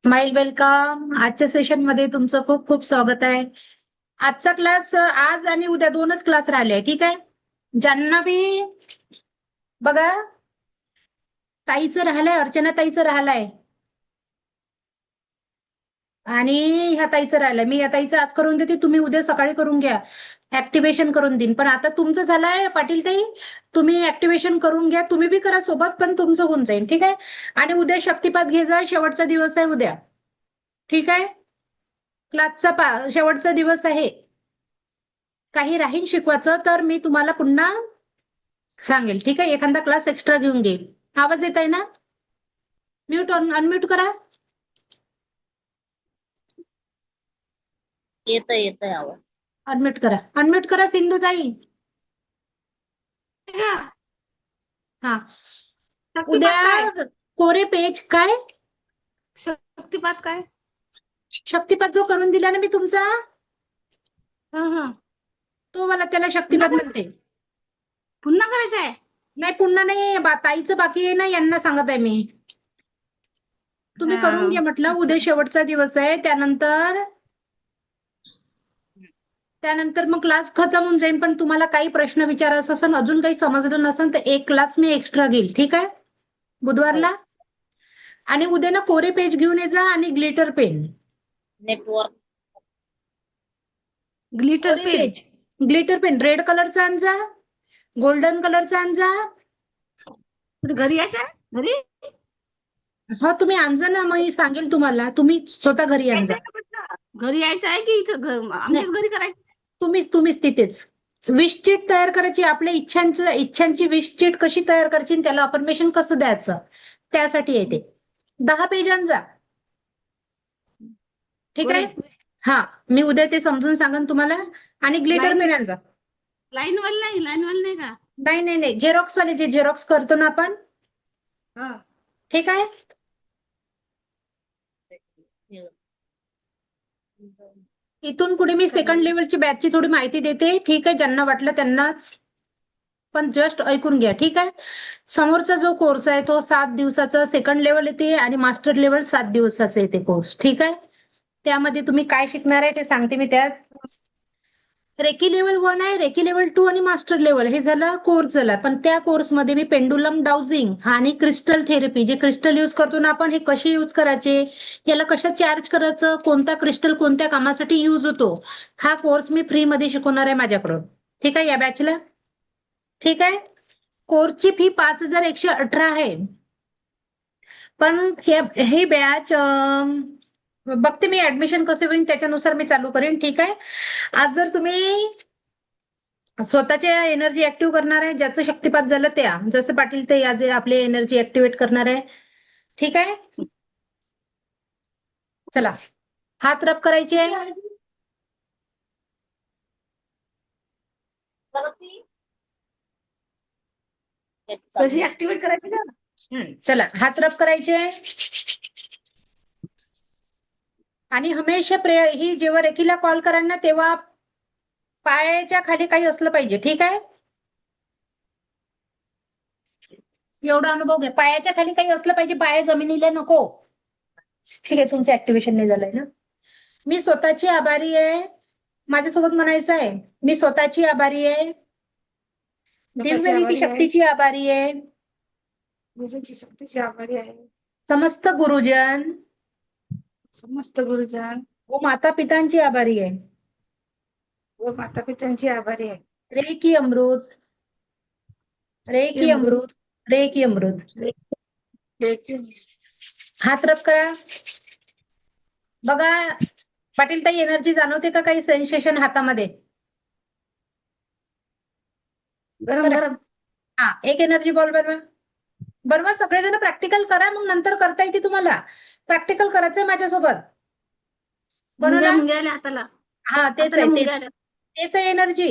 Smile welcome. आजच्या session मध्ये तुमचं खूप खूप स्वागत आहे. आजचा क्लास आज आणि उद्या दोनच क्लास राहिले, ठीक आहे. ज्यांना बी बघा, ताईचं राहिलंय, अर्चना ताईचं राहिलंय आणि ह्या ताईचं राहिलंय. मी या ताईचं आज करून देते, तुम्ही उद्या सकाळी करून घ्या. ऍक्टिव्हेशन करून देईन. पण आता तुमचं झालंय पाटील ताई, तुम्ही ऍक्टिव्हेशन करून घ्या. तुम्ही बी करा सोबत, पण तुमचं होऊन जाईल, ठीक आहे. आणि उद्या शक्तिपात घे जा, शेवटचा दिवस आहे उद्या, ठीक आहे. क्लासचा शेवटचा दिवस आहे. काही राहील शिकवायचं तर मी तुम्हाला पुन्हा सांगेल, ठीक आहे. एखादा क्लास एक्स्ट्रा घेऊन घेईल. आवाज येत आहे ना? म्यूट अनम्यूट करा. येतोय आवाज. अनम्यूट करा सिंधुताई. हा, उद्या कोरे पेज काय शक्तिपात काय? शक्तिपात जो करून दिला ना मी तुमचा, हा, तो मला त्याला शक्तिपात म्हणते. पुन्हा करायचं आहे? नाही, पुन्हा नाही. ताईचं बाकी आहे ना, यांना सांगत आहे मी. तुम्ही करून घ्या म्हटलं. उद्या शेवटचा दिवस आहे. त्यानंतर मग क्लास खतम होऊन जाईल. पण तुम्हाला काही प्रश्न विचारायचा असेल, अजून काही समजलं नसेल, तर एक क्लास मी एक्स्ट्रा घेईल, ठीक आहे, बुधवारला. आणि उद्या ना कोरे पेज घेऊन ये जा आणि glitter pen. Network glitter pen red कलरचा आण जा, गोल्डन कलरचा आण जा. घरी यायचं आहे? घरी हो, तुम्ही आण जा ना, मग सांगेल तुम्हाला. तुम्ही स्वतः घरी आण जा. घरी यायचं आहे की इथं आमच्याच घरी करायचं? तुम्हीच तिथेच विश चीट तयार करायची. आपल्या इच्छांची विश चीट कशी तयार करायची, त्याला अफर्मेशन कसं द्यायचं, त्यासाठी येते. 10 पेज आण जा, ठीक आहे. हा, मी उद्या ते समजून सांगेन तुम्हाला. आणि ग्लिटर पेन आण जा. लाईनवाल नाही का? नाही, झेरॉक्स वाले, जे झेरॉक्स करतो ना आपण, ठीक आहे. इथून पुढे मी सेकंड लेवलची बॅचची थोडी माहिती देते, ठीक आहे. ज्यांना वाटलं त्यांनाच, पण जस्ट ऐकून घ्या, ठीक आहे. समोरचा जो कोर्स आहे तो 7 दिवसाचा सेकंड लेवल येते आणि मास्टर लेवल 7 दिवसाचा येते कोर्स, ठीक आहे. त्यामध्ये तुम्ही काय शिकणार आहे ते सांगते मी. त्यात रेकी लेवल 1 आहे, रेकी लेवल 2 आणि मास्टर लेवल हे झालं कोर्स झाला. पण त्या कोर्समध्ये मी पेंडुलम डाउजिंग आणि क्रिस्टल थेरपी, जे क्रिस्टल यूज करतो ना आपण, हे कसे यूज करायचे, याला कसं चार्ज करायचं, कोणता क्रिस्टल कोणत्या कामासाठी यूज होतो, हा कोर्स मी फ्री मध्ये शिकवणार आहे माझ्याकडून, ठीक आहे, या बॅचला, ठीक आहे. कोर्सची फी 5118 आहे. पण ही बॅच बघते मी ऍडमिशन कसं होईल, त्याच्यानुसार मी चालू करेन, ठीक आहे. आज जर तुम्ही स्वतःच्या एनर्जी ऍक्टिव्ह करणार आहे, ज्याचं शक्तिपात झालं त्या, जसं पाटील ते आज आपली एनर्जी ऍक्टिव्हेट करणार आहे, ठीक आहे. चला, हात रब करायचे. कशी ऍक्टिव्हेट करायची का? चला, हात रब करायचे. आणि हमेशा ही जेव्हा रेकीला कॉल कराल ना, तेव्हा पायाच्या खाली काही असलं पाहिजे, ठीक आहे. एवढा अनुभव घ्या, पायाच्या खाली काही असलं पाहिजे, पाय जमिनीला नको, ठीक आहे. तुमचं ऍक्टिव्हेशन नाही झालंय ना. मी स्वतःची आभारी आहे. माझ्यासोबत म्हणायचं आहे, मी स्वतःची आभारी आहे, दिव्यनिधी शक्तीची आभारी आहे, शक्तीची आभारी आहे, समस्त गुरुजन व माता पितांची आभारी आहे, रेकी अमृत, रेकी अमृत, रेकी अमृत. हात रब करा. बघा पाटील ताई, एनर्जी जाणवते का, काही सेन्सेशन हातामध्ये? गरम. हा, एक एनर्जी बॉल बनवा. सगळेजण प्रॅक्टिकल करा, मग नंतर करता येते तुम्हाला. प्रॅक्टिकल करायचंय माझ्यासोबत. बनवला हाताला. हा, तेच आहे एनर्जी.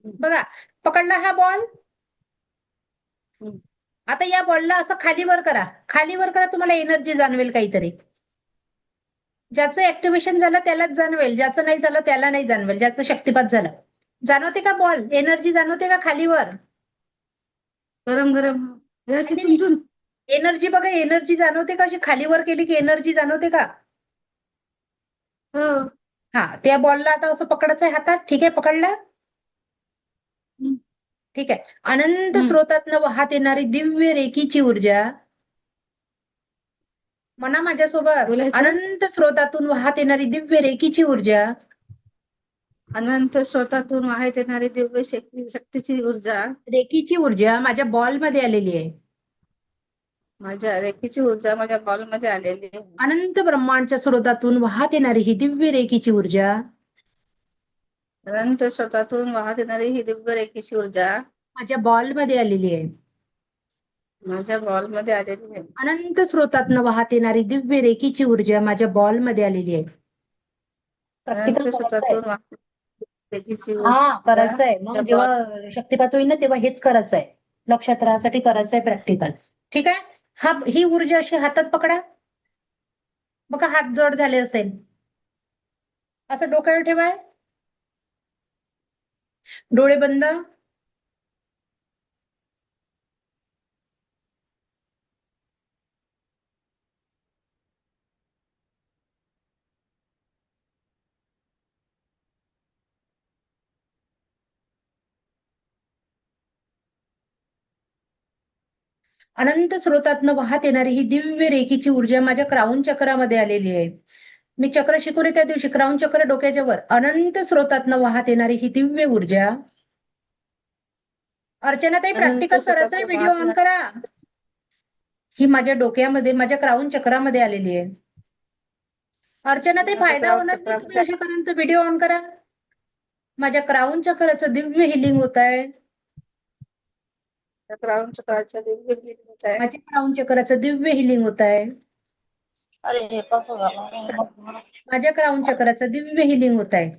बघा, पकडला हा बॉल. आता या बॉलला असं खालीवर करा, तुम्हाला एनर्जी जाणवेल काहीतरी. ज्याचं ऍक्टिव्हेशन झालं त्यालाच जाणवेल, ज्याचं नाही झालं त्याला नाही जाणवेल. ज्याचं शक्तिपात झालं, जाणवते का बॉल, एनर्जी जाणवते का खालीवर? गरम. एनर्जी बघा, एनर्जी जाणवते का? अशी खाली वर केली की एनर्जी जाणवते का? हो. हा, त्या बॉलला आता असं पकडायचं आहे हातात. ठीक आहे, पकडला. हम्म. ठीक आहे. अनंत हम्म. स्रोतातनं वाहत येणारी दिव्य रेखीची ऊर्जा, म्हणा माझ्यासोबत, बोलायचं. अनंत स्रोतातून वाहत येणारी दिव्य रेखीची ऊर्जा अनंत स्रोतातून वाहत येणारी दिव्य शक्तीची ऊर्जा, रेखीची ऊर्जा माझ्या बॉलमध्ये आलेली आहे. माझ्या रेखीची ऊर्जा माझ्या बॉलमध्ये आलेली आहे. अनंत ब्रह्मांडच्या स्रोतातून वाहत येणारी ही दिव्य रेखीची ऊर्जा अनंत स्रोतातून वाहत येणारी ही दिव्य रेखीची ऊर्जा माझ्या बॉलमध्ये आलेली आहे. माझ्या बॉलमध्ये आलेली आहे. अनंत स्रोतातनं वाहत येणारी दिव्य रेखीची ऊर्जा माझ्या बॉलमध्ये आलेली आहे. प्रॅक्टिकल अनंत करायचं आहे. स्रोतातून वाहत रेखीची हा, ऊर्जा करायचं आहे. माझ्या मग जेव्हा शक्तिपात होईल ना तेव्हा हेच करायचं आहे. लक्षात राहण्यासाठी करायचं आहे प्रॅक्टिकल. ठीक आहे. ही ऊर्जा अशी हातात पकडा. बघा, हात जड झाले असेल. असं डोक्यावर ठेवाय. डोळे बंद. अनंत स्रोतातनं वाहत येणारी ही दिव्य रेखीची ऊर्जा माझ्या क्राऊन चक्रामध्ये आलेली आहे. मी चक्र शिकवले त्या दिवशी, क्राऊन चक्र डोक्याच्या वर. अनंत स्रोतातनं वाहत येणारी ही दिव्य ऊर्जा. अर्चनाताई, अनंत प्रॅक्टिकल करायचं आहे. स्रोतातून व्हिडिओ वाहत ऑन करा. ही माझ्या डोक्यामध्ये, माझ्या क्राऊन चक्रामध्ये आलेली आहे. अर्चनाताई, माझ्या फायदा क्राऊन होणार नाही तुम्ही चक्रामध्ये अशा करून, तर व्हिडिओ ऑन करा. माझ्या क्राऊन चक्राचं दिव्य हिलिंग होत आहे. क्राऊन चक्राच्या दिव्य हिलिंग होत आहे. माझ्या क्राऊन चक्राचं दिव्य हिलिंग होत आहे. अरे हे कसं झालं? माझ्या क्राऊन चक्राचं दिव्य हिलिंग होत आहे.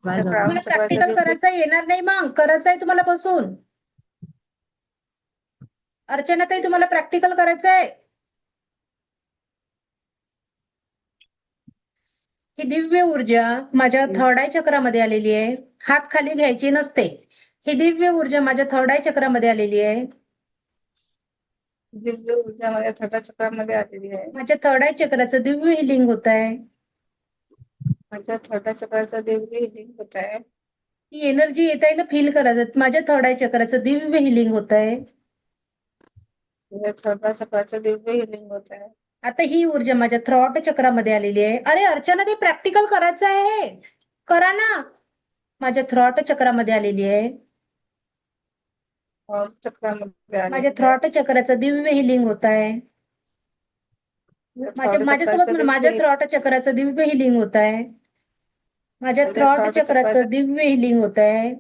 क्राऊन तुम्हाला चक्राच्या प्रॅक्टिकल दिव्य करायचं येणार नाही, मग करायचं आहे तुम्हाला बसून. अर्चनाताई, तुम्हाला प्रॅक्टिकल करायचं आहे. ही दिव्य ऊर्जा माझ्या थर्ड आय चक्रामध्ये आलेली आहे. हात खाली घ्यायची नसते. ही दिव्य ऊर्जा माझ्या थर्ड आय चक्रामध्ये आलेली आहे. दिव्य ऊर्जा माझ्या थर्ड चक्रामध्ये आलेली आहे. माझ्या थर्ड आय चक्राचं दिव्य हिलिंग होत आहे. माझ्या थर्ड चक्राचं दिव्य हिलिंग होत आहे. ही एनर्जी येत आहे ना, फील करायचं. माझ्या थर्ड आय चक्राचं दिव्य हिलिंग होत आहे. माझ्या थर्ड चक्राचं दिव्य हिलिंग होत आहे. आता ही ऊर्जा माझ्या थ्रॉट चक्रामध्ये आलेली आहे. अरे अर्चना, ते प्रॅक्टिकल करायचं आहे, करा ना. माझ्या थ्रॉट चक्रामध्ये आलेली आहे. चक्रामध्ये माझ्या आलेली आहे. थ्रॉट चक्राचं दिव्य हिलिंग होत आहे. माझ्यासोबत म्हणा, माझ्या थ्रॉट चक्राचं दिव्य हिलिंग होत आहे. माझ्या थ्रॉट चक्राचं दिव्य हिलिंग होत आहे.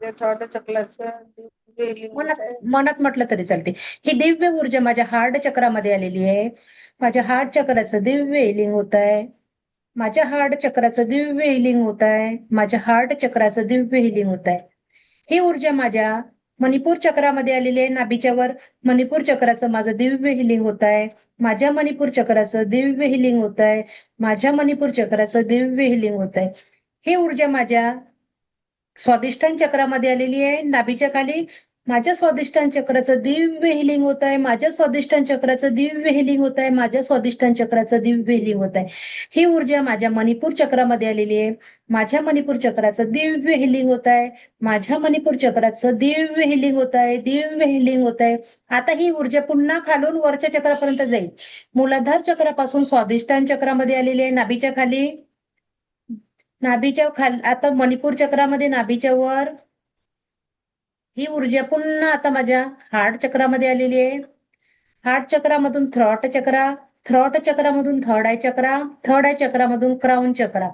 थर्ड चक्राचं दिव्य हिलिंग होत मनात आहे. मनात म्हटलं तरी चालते. ही दिव्य ऊर्जा माझ्या हार्ट चक्रामध्ये आलेली आहे. माझ्या हार्ट चक्राचं दिव्य हिलिंग होत आहे. माझ्या हार्ट चक्राचं दिव्य हिलिंग होत आहे. माझ्या हार्ट चक्राचं दिव्य हिलिंग होत आहे. ही ऊर्जा माझ्या मणिपूर चक्रामध्ये आलेली आहे. नाभीच्या वर मणिपूर चक्राचं माझं दिव्य हिलिंग होत आहे. माझ्या मणिपूर चक्राचं दिव्य हिलिंग होत आहे. माझ्या मणिपूर चक्राचं दिव्य हिलिंग होत आहे. ही ऊर्जा माझ्या स्वादिष्टान चक्रामध्ये आलेली आहे. नाभीच्या खाली माझ्या स्वादिष्टान चक्राचं दिव्य हिलिंग होत आहे. माझ्या स्वादिष्टान चक्राचं दिव्य हिलिंग होत आहे. माझ्या स्वादिष्टान चक्राचं दिव्य हिलिंग होत आहे. ही ऊर्जा माझ्या मणिपूर चक्रामध्ये आलेली आहे. माझ्या मणिपूर चक्राचं दिव्य हिलिंग होत आहे. माझ्या मणिपूर चक्राचं दिव्य हिलिंग होत आहे. दिव्य हिलिंग होत आहे. आता ही ऊर्जा पुन्हा खालून वरच्या चक्रापर्यंत जाईल. मूलाधार चक्रापासून स्वादिष्टान चक्रामध्ये आलेली आहे. नाभीच्या खाली, नाभीच्या खाली, आता मणिपूर चक्रामध्ये नाभीच्या वर ही ऊर्जा पुन्हा आता माझ्या हार्ट चक्रामध्ये आलेली आहे. हार्ट चक्रामधून थ्रॉट चक्रा, थ्रॉट चक्रामधून third eye chakra, third eye चक्रामधून क्राऊन चक्रा.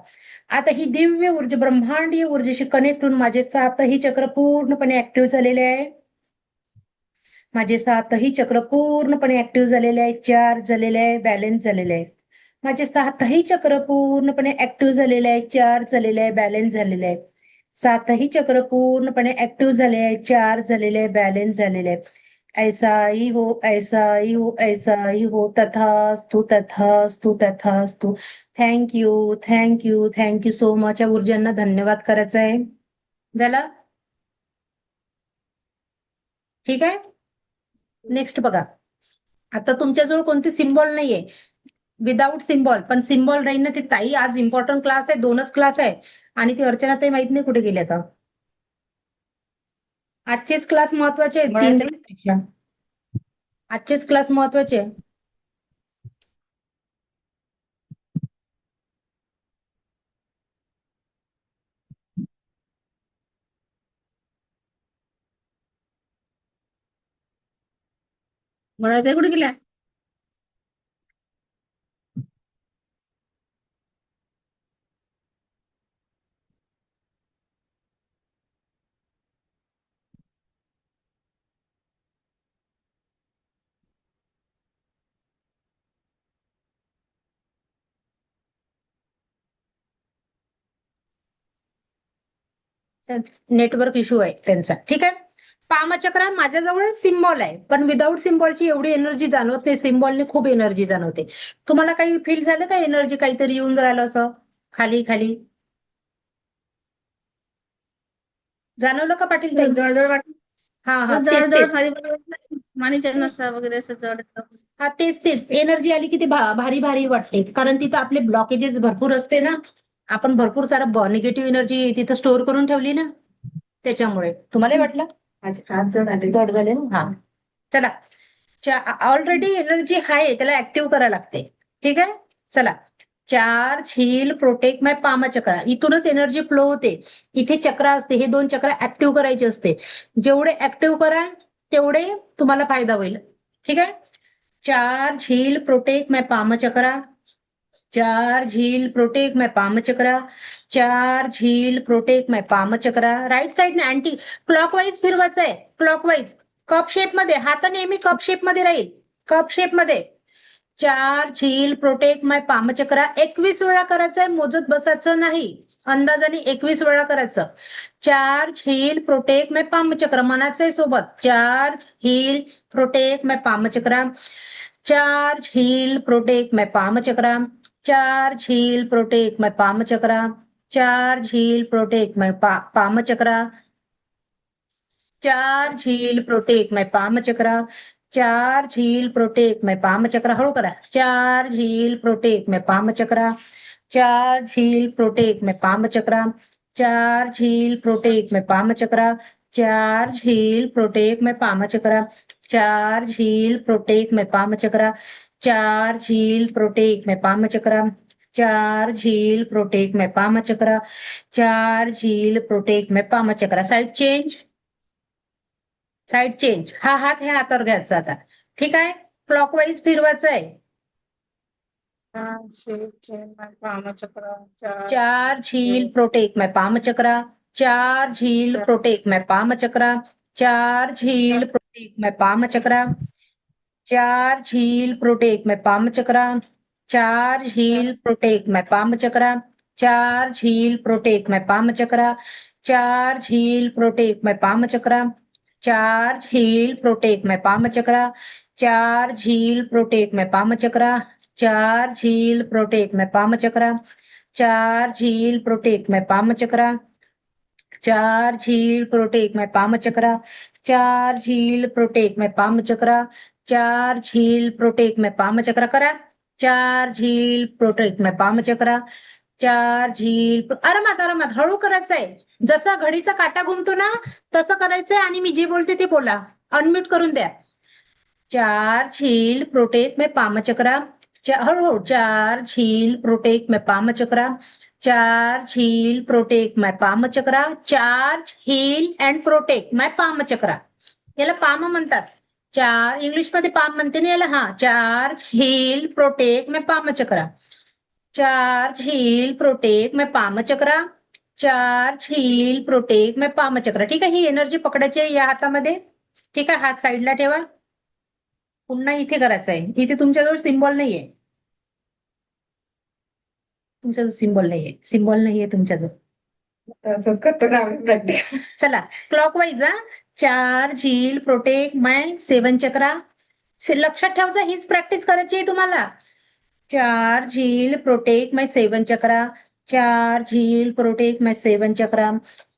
आता ही दिव्य ऊर्जा, ब्रह्मांडीय ऊर्जेशी कनेक्ट होऊन माझे सातही चक्र पूर्णपणे ऍक्टिव्ह झालेले आहे. माझे सातही चक्र पूर्णपणे ऍक्टिव्ह झालेले आहे, चार्ज झालेले आहे, बॅलन्स झालेले आहे. माझे सातही चक्र पूर्णपणे ऍक्टिव्ह झालेले आहे, चार्ज झालेले आहे, बॅलन्स झालेले आहे. सातही चक्र पूर्णपणे ऍक्टिव्ह झाले आहे, चार्ज झालेले आहे, बॅलन्स झालेले आहे. ऐसा ही हो, ऐसा ही हो, ऐसा ही हो. तथास्तु, तथास्तु, तथास्तु. Thank you, thank you, thank you so much. या ऊर्जांना धन्यवाद करायचा आहे. झालं? ठीक आहे. नेक्स्ट बघा. आता तुमच्याजवळ कोणते सिम्बॉल नाहीये, विदाऊट सिम्बॉल. पण सिम्बॉल राहील ना ते. ताई आज इम्पॉर्टंट क्लास आहे, 2च क्लास आहे. आणि ती अर्चना ताई माहित नाही कुठे गेली आता. आजचेच क्लास महत्वाचे आहेत 3 मराठी? दिवसापेक्षा. आजचेच क्लास महत्वाचे आहे. मराठी कुठे गेल्या? नेटवर्क इश्यू आहे त्यांचा. ठीक आहे. पामचक्र माझ्याजवळ सिम्बॉल आहे, पण विदाऊट सिम्बॉलची एवढी एनर्जी जाणवत नाही. सिम्बॉलने खूप एनर्जी जाणवते. तुम्हाला काही फील झालं का एनर्जी काहीतरी येऊन राहिलं असं खाली खाली? जाणवलं का पाटील ताई? जळजळ वाटत. हा हा, तेच जळजळ तेच. खाली वाटत. मानेच्या नसा वगैरे असं जड येतं. हा, तेच तेच. एनर्जी आली की ते भारी भारी वाटते, कारण तिथं आपले ब्लॉकेजेस भरपूर असते ना. आपण भरपूर सारा निगेटिव्ह एनर्जी तिथं स्टोअर करून ठेवली ना, त्याच्यामुळे. तुम्हाला वाटलं हात जड आले. जड झाले ना? हा, चला. ऑलरेडी एनर्जी आहे, त्याला ऍक्टिव्ह करायला लागते. ठीक आहे. चला. Charge, heal, protect my पामचक्र. इथूनच एनर्जी फ्लो होते. इथे चक्र असते, हे 2 चक्र ऍक्टिव्ह करायचे असते. जेवढे ऍक्टिव्ह कराल तेवढे तुम्हाला फायदा होईल. ठीक आहे. चार्ज, हील, प्रोटेक्ट माय पामचक्र. चार्ज, हील, प्रोटेक्ट माय पामचक्र. Charge, heal, protect my पामचक्र. Right साईडने अँटी क्लॉकवाईज फिरवायचं आहे. क्लॉकवाईज कप शेप मध्ये. हात नेहमी कप शेप मध्ये राहील. कप शेप मध्ये. Charge, heal, protect my पामचक्र. 21 वेळा करायचं आहे, मोजत बसायचं नाही. अंदाजाने 21 वेळा करायचं. Charge, heal, protect my पामचक्र. मनाचं आहे सोबत. चार्ज, हील, प्रोटेक्ट माय पामचक्र. चार्ज, हील, प्रोटेक्ट माय पामचक्र. चार्ज, हील, प्रोटेक्ट माय पामचक्र. चार्ज, हील, प्रोटेक्ट माय पामचक्र. चार्ज, हील, प्रोटेक्ट माय पामचक्र. Charge, heal, protect my पामचक्र. हळू करा. चार्ज, हील, प्रोटेक्ट माय पामचक्र. चार्ज, हील, प्रोटेक्ट माय पामचक्र. Charge, heal, protect my पामचक्र. Charge, heal, protect my पामचक्र. Charge, heal, protect my पामचक्र. Charge, heal, protect my पामचक्र. Charge, heal, protect my पामचक्र. Charge, heal, protect my पामचक्र. Side change. Side change. हा हात ह्या हातावर घ्यायचा आता. ठीक आहे. क्लॉकवाईज फिरवायचं आहे. पामचक्र. चार्ज, हील, प्रोटेक्ट माय पामचक्र. चार्ज, हील, प्रोटेक्ट माय पामचक्र. चार्ज, हील, प्रोटेक्ट माय पामचक्र. चार्ज, हील, प्रोटेक्ट माय पामचक्र. चार्ज, हील, प्रोटेक्ट माय पामचक्र. चार्ज, हील, प्रोटेक्ट माय पामचक्र. चार्ज, हील, प्रोटेक्ट माय पामचक्र. चार्ज, हील, प्रोटेक्ट माय पामचक्र. Charge, heal, protect my पामचक्र. Charge, heal, protect my पामचक्र. Charge, heal, protect my पामचक्र. Charge, heal, protect my पामचक्र. Charge, heal, protect my पामचक्र. Charge, heal, protect my पामचक्र. करा. Charge, heal, protect my पामचक्र. Charge, heal. आरामात आरामात हळू करायचं आहे. जसा घडीचा काटा घुमतो ना तसं करायचंय. आणि मी जे बोलते ते बोला. अनम्यूट करून द्या. चार्ज, हील, प्रोटेक्ट माय पामचक्र. हळूहळू. चार्ज, हील, प्रोटेक्ट माय पामचक्र. चार्ज, हील, प्रोटेक्ट माय पामचक्र. Charge, heal and protect my पामचक्र. याला पाम म्हणतात. इंग्लिश मध्ये पाम म्हणते ना याला. हा. चार्ज, हील, प्रोटेक्ट माय पामचक्र. चार्ज, हील, प्रोटेक्ट माय पामचक्र. Charge, heal, protect my पामचक्र. ठीक आहे. ही एनर्जी पकडायची आहे या हातामध्ये. ठीक आहे. हात साईडला ठेवा. पुन्हा इथे करायचं आहे. इथे तुमच्याजवळ सिम्बॉल नाहीये. तुमच्याजवळ सिम्बॉल नाहीये. सिम्बॉल नाहीये तुमच्याजवळ. असंच करतो ना आम्ही प्रॅक्टिस. चला. क्लॉकवाईज. चार्ज, हील, प्रोटेक्ट माय 7 चक्रा. लक्षात ठेवायचं, हीच प्रॅक्टिस करायची आहे तुम्हाला. चार्ज, हील, प्रोटेक्ट माय 7 चक्रा. चार्ज, हील, प्रोटेक्ट माय 7 चक्रा.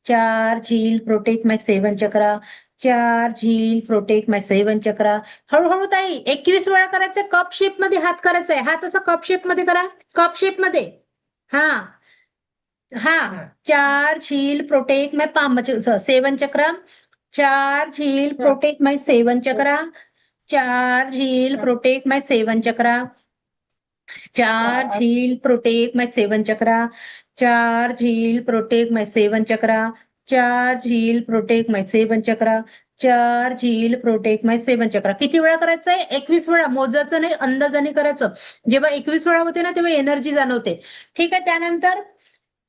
चार्ज, हील, प्रोटेक्ट माय 7 चक्रा. चार्ज हील प्रोटेक्ट माय 7 चक्रा. हळूहळू ताई 21 वेळा करायचंय. कप शेप मध्ये हात करायचा आहे. हात असा कप शेप मध्ये करा. कप शेप मध्ये. हा हा. चार्ज हील प्रोटेक्ट माय पाम 7 चक्रा. चार्ज हील प्रोटेक्ट माय 7 चक्रा. चार्ज हील प्रोटेक्ट माय 7 चक्रा. चार्ज हील प्रोटेक्ट माय 7 चक्रा. चार्ज हील प्रोटेक्ट माय 7 चक्रा. चार्ज हील प्रोटेक्ट माय 7 चक्रा. चार्ज हील प्रोटेक्ट माय 7 चक्रा. किती वेळा करायचंय? 21 वेळा. मोजायचं नाही, अंदाजाने करायचं. जेव्हा 21 वेळा होते ना तेव्हा एनर्जी जाणवते. ठीक आहे. त्यानंतर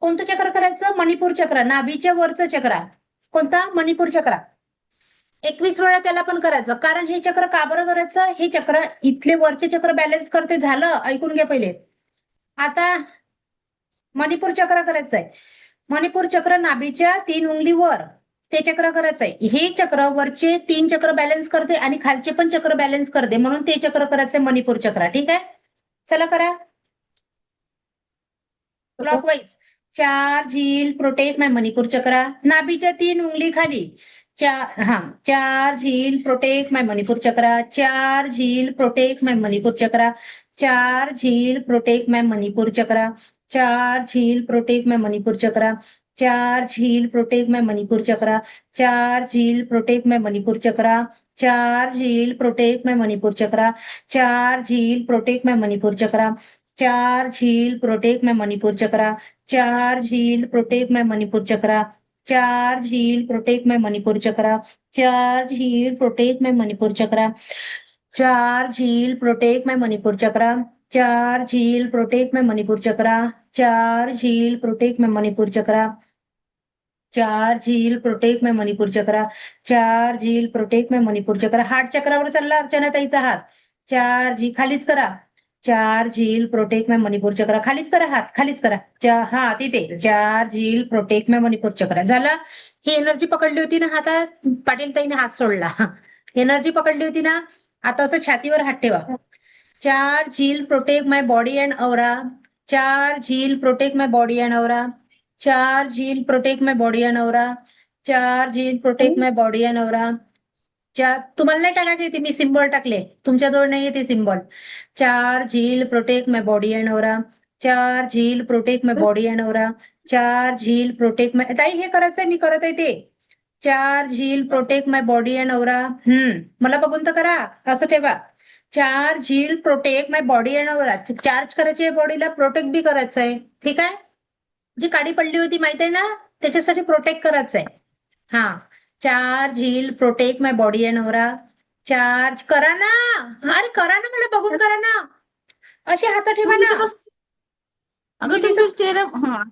कोणतं चक्र करायचं? मणिपूर चक्र. नाभीच्या वरचं चक्र. कोणता? मणिपूर चक्र. 21 वेळा त्याला पण करायचं. कारण हे चक्र का बरं करायचं? हे चक्र इथले वरचे चक्र बॅलन्स करते. झालं, ऐकून घ्या पहिले. आता मणिपूर चक्र करायचंय. मणिपूर चक्र नाभीच्या 3 उंगलीवर ते चक्र करायचंय. हे चक्र वरचे 3 चक्र बॅलन्स करते आणि खालचे पण चक्र बॅलन्स करते, म्हणून ते चक्र करायचंय मणिपूर चक्र. ठीक आहे. चला करा clockwise. Charge heal protect my Manipur चक्रा. नाभीच्या 3 उंगली खाली. Charge heal protect my Manipur chakra. Charge heal protect my Manipur chakra. Charge heal protect my Manipur chakra. Charge heal protect my Manipur chakra. Charge heal protect my Manipur chakra. Charge heal protect my Manipur chakra. Charge heal protect my Manipur chakra. Charge heal protect my Manipur chakra. Charge heal protect my Manipur chakra. Charge heal protect my Manipur chakra. Charge heal protect my Manipur chakra. Charge heal protect my Manipur chakra. Charge heal protect my Manipur chakra. Charge heal protect my Manipur chakra. Charge heal protect my Manipur chakra. Charge heal protect my Manipur chakra. Charge heal protect my Manipur chakra. Heart चक्रावर चालला अर्चनाताईचा हात. Charge खालीच करा. Charge heal protect my Manipur chakra. खालीच करा हात, खालीच करा. हा तिथे. Charge heal protect my Manipur चक्रा. झाला. ही एनर्जी पकडली होती ना हातात. पाटील ताईने हात सोडला. एनर्जी पकडली होती ना. आता असं छातीवर हात ठेवा. Charge heal protect my body and aura. Charge heal protect my body and aura. Charge heal protect my body and aura. Charge heal protect my body and aura. तुम्हाला नाही टाकायचे ते, मी सिम्बॉल टाकले. तुमच्याजवळ नाहीये ते symbol. Charge heal protect my body and aura. Charge heal protect my body and aura. Charge heal protect my. ताई हे करायचंय, मी करत आहे ते. Charge heal protect my body and aura. मला बघून तर करा. असं ठेवा. Charge heal protect my body and aura. Charge करायची आहे बॉडीला, प्रोटेक्ट बी करायचंय. ठीक आहे. जी काडी पडली होती माहित आहे ना, त्याच्यासाठी प्रोटेक्ट करायचंय. हा. Charge heal protect my body and aura. Charge करा ना. अरे करा ना, मला बघून करा ना. अशी हात ठेवा ना. अगं तुमचा चेहरा. हा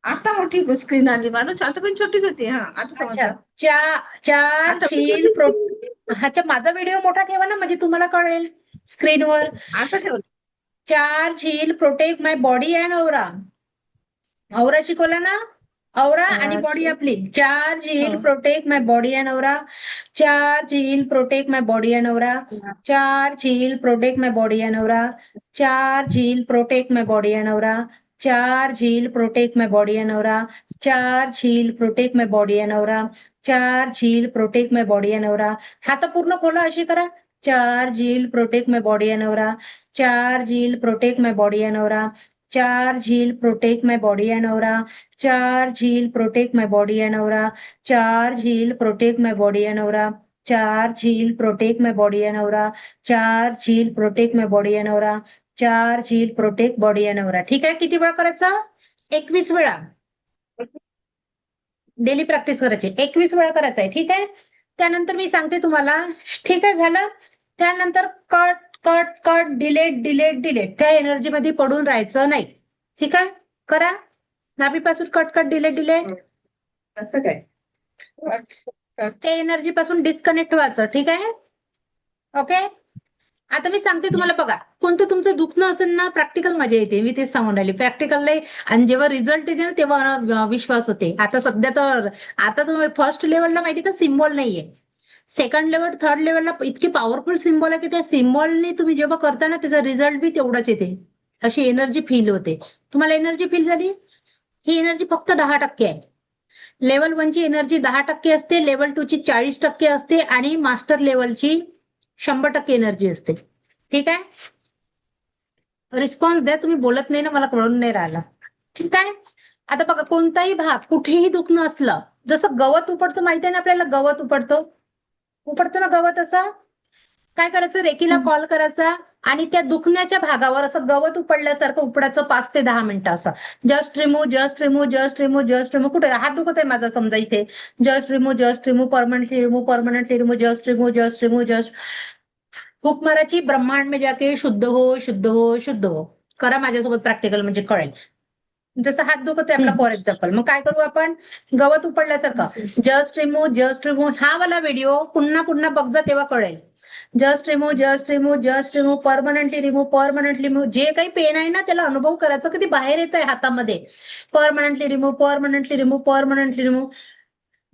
आता मोठी स्क्रीन आली. माझं आता पण छोटीच होती. हा आता अच्छा. समजलं. चार्ज आता हील अच्छा, माझा व्हिडिओ मोठा ठेवा ना, म्हणजे तुम्हाला कळेल स्क्रीनवर. आता ठेवलं. Charge heal protect my body and aura. Aura शिकवला ना. औरा आणि बॉडी आपली. Charge heal protect my body and aura. Charge heal protect my body and aura. Charge heal protect my body and aura. Charge heal protect my body and aura. Charge heal protect my body and aura. Charge heal protect my body and aura. Charge heal protect my body and aura. हात पूर्ण खोला, अशी करा. Charge heal protect my body and aura. Charge heal protect my body and aura. Charge heal protect my body and aura. Charge heal protect my body and aura. Charge heal protect my body and aura. Charge heal protect my body and aura. Charge heal protect my body and aura. Charge heal protect body and aura. ठीक आहे. किती वेळा करायचा? 21 वेळा. Daily practice करायची. 21 वेळा करायचं आहे. ठीक आहे. त्यानंतर मी सांगते तुम्हाला. ठीक आहे. झालं. त्यानंतर cut cut cut delete delete delete. त्या एनर्जी मध्ये पडून राहायचं नाही. ठीक आहे. करा. नाभीपासून कट कट डिलेट डिलेट. असं काय? त्या एनर्जी पासून डिस्कनेक्ट व्हायचं. ठीक आहे. ओके. आता मी सांगते तुम्हाला. बघा, कोणतं तुमचं दुखणं असेल ना, प्रॅक्टिकल मजा येते. मी तेच सांगून राहिली. प्रॅक्टिकल लय, आणि जेव्हा रिझल्ट येते ना तेव्हा विश्वास होते. आता सध्या तर आता तुम्ही फर्स्ट लेवलला माहिती का सिम्बॉल नाहीये. सेकंड लेवल, थर्ड लेवलला इतकी पॉवरफुल सिम्बॉल आहे की त्या सिम्बॉलने तुम्ही जेव्हा करता ना त्याचा रिझल्ट बी तेवढाच येते. अशी एनर्जी फील होते. तुम्हाला एनर्जी फील झाली? ही एनर्जी फक्त 10% आहे. लेवल 1 ची एनर्जी 10% असते, लेवल 2 ची 40% असते आणि मास्टर लेवलची 100% एनर्जी असते. ठीक आहे. रिस्पॉन्स द्या, तुम्ही बोलत नाही ना, मला कळून नाही राहिलं. ठीक आहे. आता बघा, कोणताही भाग कुठेही दुखणं असलं, जसं गवत उपटतं माहिती आहे ना आपल्याला, गवत उपटतो ना गवत, असं काय करायचं, रेकीला कॉल करायचा आणि त्या दुखण्याच्या भागावर असं गवत उपडल्यासारखं उपडायचं 5 ते 10 मिनिटं असं. Just remove, just remove, just remove, just remove. कुठे हात दुखत आहे माझा समजा इथे, just remove, permanently remove, just remove, just फूक मारायची, ब्रह्मांड में जाके शुद्ध हो, शुद्ध हो, शुद्ध हो. करा माझ्यासोबत प्रॅक्टिकल, म्हणजे कळेल. जसं हात दुखत आहे आपला, फॉर एक्झाम्पल, मग काय करू आपण, गवत उपडल्यासारखं जस्ट रिमूव्ह. हा वाला व्हिडिओ पुन्हा पुन्हा बघ जा, तेव्हा कळेल. Just remove, permanently remove. जे काही पेन आहे ना त्याला अनुभव करायचा, कधी बाहेर येत आहे हातामध्ये. Permanently remove.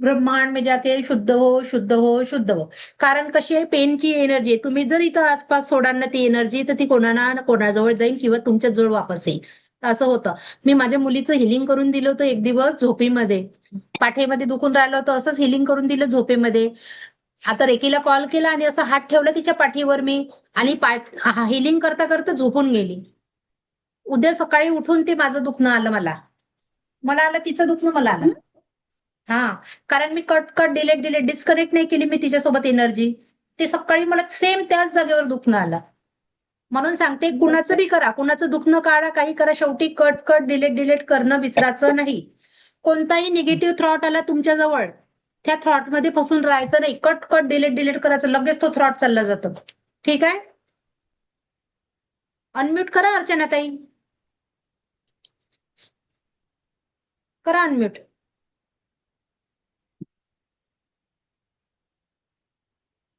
ब्रह्मांड में जाके शुद्ध हो, शुद्ध हो, शुद्ध हो. कारण कशी आहे, पेनची एनर्जी, तुम्ही जर इथं आसपास सोडाल ना ती एनर्जी, तर ती कोणाजवळ जाईल किंवा तुमच्या जवळ वापस येईल. असं होतं. मी माझ्या मुलीचं हिलिंग करून दिलं होतं एक दिवस झोपेमध्ये, पाठीमध्ये दुखून राहिलं होतं, असंच हिलिंग करून दिलं झोपेमध्ये. आता रेकीला कॉल केला आणि असं हात ठेवला तिच्या पाठीवर मी, आणि हिलिंग करता करता झोपून गेली. उद्या सकाळी उठून ते माझं दुखणं आलं, मला आलं, तिचं दुखणं मला आलं. हा, कारण मी कट डिलेट डिस्कनेक्ट नाही केली मी तिच्यासोबत एनर्जी. ते सकाळी मला सेम त्याच जागेवर दुखणं आलं. म्हणून सांगते, कुणाचं बी करा, कुणाचं दुखणं काढा, काही करा, शेवटी कट डिलेट करणं विसरायचं नाही. कोणताही निगेटिव्ह थॉट आला तुमच्याजवळ, त्या थॉट मध्ये फसून राहायचं नाही. कट डिलेट करायचं, लगेच तो थॉट चालला जातो. ठीक आहे. अनम्यूट करा अर्चनाताई, करा अनम्यूट.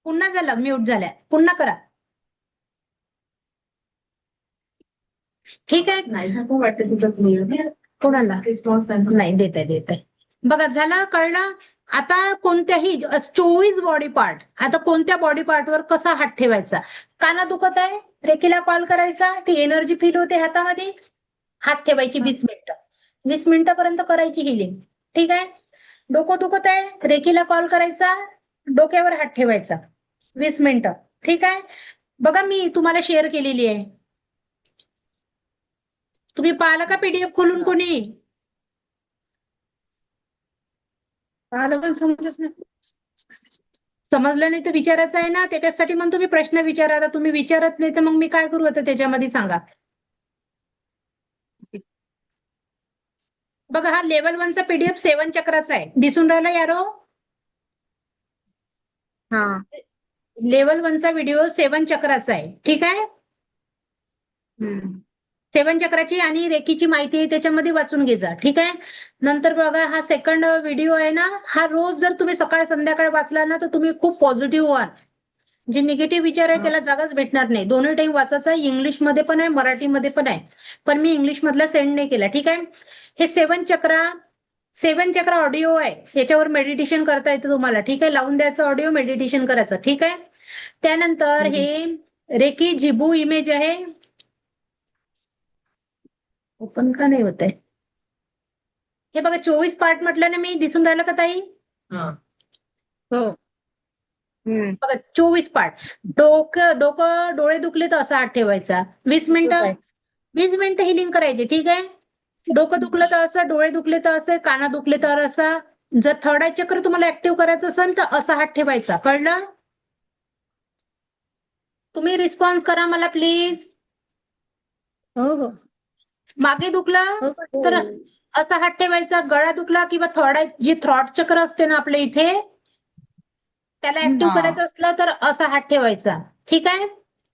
पुन्हा झालं, म्यूट झाल्या, पुन्हा करा. ठीक आहे. नाही वाटतं तुझं क्लिअर कोणाला रिस्पॉन्स नाही देत आहे. बघा, झालं, कळलं. आता कोणत्याही 24 बॉडी पार्ट, आता कोणत्या बॉडी पार्टवर कसा हात ठेवायचा. काना दुखत आहे, रेकीला कॉल करायचा, ती एनर्जी फील होते हातामध्ये, हात ठेवायची 20 मिनिटापर्यंत करायची हिलिंग. ठीक आहे. डोकं दुखत आहे, रेकीला कॉल करायचा, डोक्यावर हात ठेवायचा 20 मिनिटं. ठीक आहे. बघा, मी तुम्हाला शेअर केलेली आहे, तुम्ही पाहिलं का पीडीएफ खोलून कोणी? आलं पण समजच नाही. समजलं नाही तर विचारायचं आहे ना, त्याच्यासाठी मग तुम्ही प्रश्न विचारा. आता तुम्ही विचारत नाही तर मग मी काय करू आता त्याच्यामध्ये, सांगा. बघा, हा लेवल 1 चा पीडीएफ 7 चक्राचा आहे, दिसून राहिला यारो? हा, लेवल 1 चा व्हिडिओ 7 चक्राचा आहे. ठीक आहे. 7 चक्राची आणि रेकीची माहिती आहे त्याच्यामध्ये, वाचून घे जा. ठीक आहे. नंतर बघा, हा सेकंड व्हिडिओ आहे ना, हा रोज जर तुम्ही सकाळ संध्याकाळ वाचला ना तर तुम्ही खूप पॉझिटिव्ह व्हाल. जे निगेटिव्ह विचार आहे त्याला जागाच भेटणार नाही. दोन्ही टाइम वाचायचा, इंग्लिशमध्ये पण आहे, मराठीमध्ये पण आहे, पण मी इंग्लिश मधला सेंड नाही केला. ठीक आहे. हे 7 चक्रा ऑडिओ आहे, याच्यावर मेडिटेशन करता येतं तुम्हाला. ठीक आहे. लावून द्यायचं ऑडिओ, मेडिटेशन करायचं. ठीक आहे. त्यानंतर हे रेकी जिबू इमेज आहे, ओपन का नाही होत आहे हे बघा. 24 पार्ट म्हटलं ना मी, दिसून राहिलं का ताई? हो. बघा, 24 पार्ट. डोकं डोळे दुखले तर असा हात ठेवायचा, 20 मिनिटं हिलिंग करायची. ठीक आहे. डोकं दुखलं तर असं, डोळे दुखले तर असं, काना दुखले तर असं. जर थर्ड आय चक्र तुम्हाला ऍक्टिव्ह करायचं असेल तर असा हात ठेवायचा. कळलं? तुम्ही रिस्पॉन्स करा मला प्लीज. हो. मागे दुखला तर असा हात ठेवायचा, गळा दुखला किंवा थर्ड आय, जे थ्रॉट चक्र असते ना आपल्या इथे, त्याला ऍक्टिव्ह करायचं असलं तर असा हात ठेवायचा. ठीक आहे.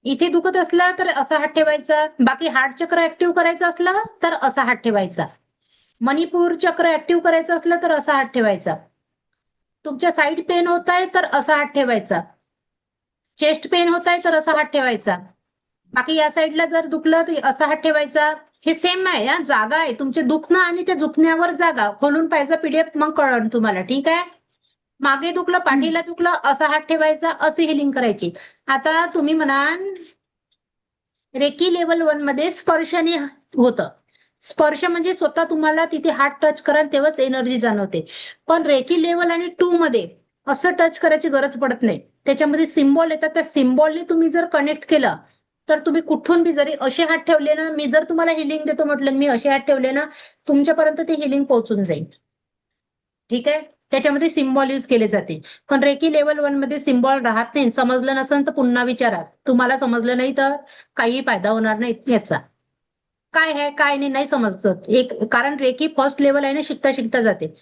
इथे दुखत असला तर असा हात ठेवायचा. बाकी हार्ट चक्र ऍक्टिव्ह करायचं असलं तर असा हात ठेवायचा. मणिपूर चक्र ऍक्टिव्ह करायचं असलं तर असा हात ठेवायचा. तुमच्या साईड पेन होत आहे तर असा हात ठेवायचा. चेस्ट पेन होत आहे तर असा हात ठेवायचा. बाकी या साईडला जर दुखलं तर असा हात ठेवायचा. हे सेम आहे, या जागा आहे तुमचे दुखणं आणि त्या दुखण्यावर जागा खोलून पाहिजे पीडीएफ, मग कळलं तुम्हाला. ठीक आहे. मागे दुखलं, पाठीला दुखलं, असा हात ठेवायचा, असे हिलिंग करायची. आता तुम्ही म्हणाल रेकी लेवल 1 मध्ये स्पर्शाने होतं, स्पर्श म्हणजे स्वतः तुम्हाला तिथे हात टच करा तेव्हाच एनर्जी जाणवते. पण रेकी लेवल आणि 2 मध्ये असं टच करायची गरज पडत नाही. त्याच्यामध्ये सिम्बॉल येतात, त्या सिम्बॉलने तुम्ही जर कनेक्ट केलं तर तुम्ही कुठून बी जरी असे हात ठेवले ना, मी जर तुम्हाला हिलिंग देतो म्हटलं, मी असे हात ठेवले ना, तुमच्यापर्यंत ते हिलिंग पोहोचून जाईल. ठीक आहे, त्याच्यामध्ये सिम्बॉल यूज केले जाते. पण रेकी लेवल 1 मध्ये सिम्बॉल राहत नाही. समजलं नसेल तर पुन्हा विचारा. तुम्हाला समजलं नाही तर काही फायदा होणार नाही याचा. काय आहे काय नाही समजत एक, कारण रेकी फर्स्ट लेवल आहे ना, शिकता शिकता जाते.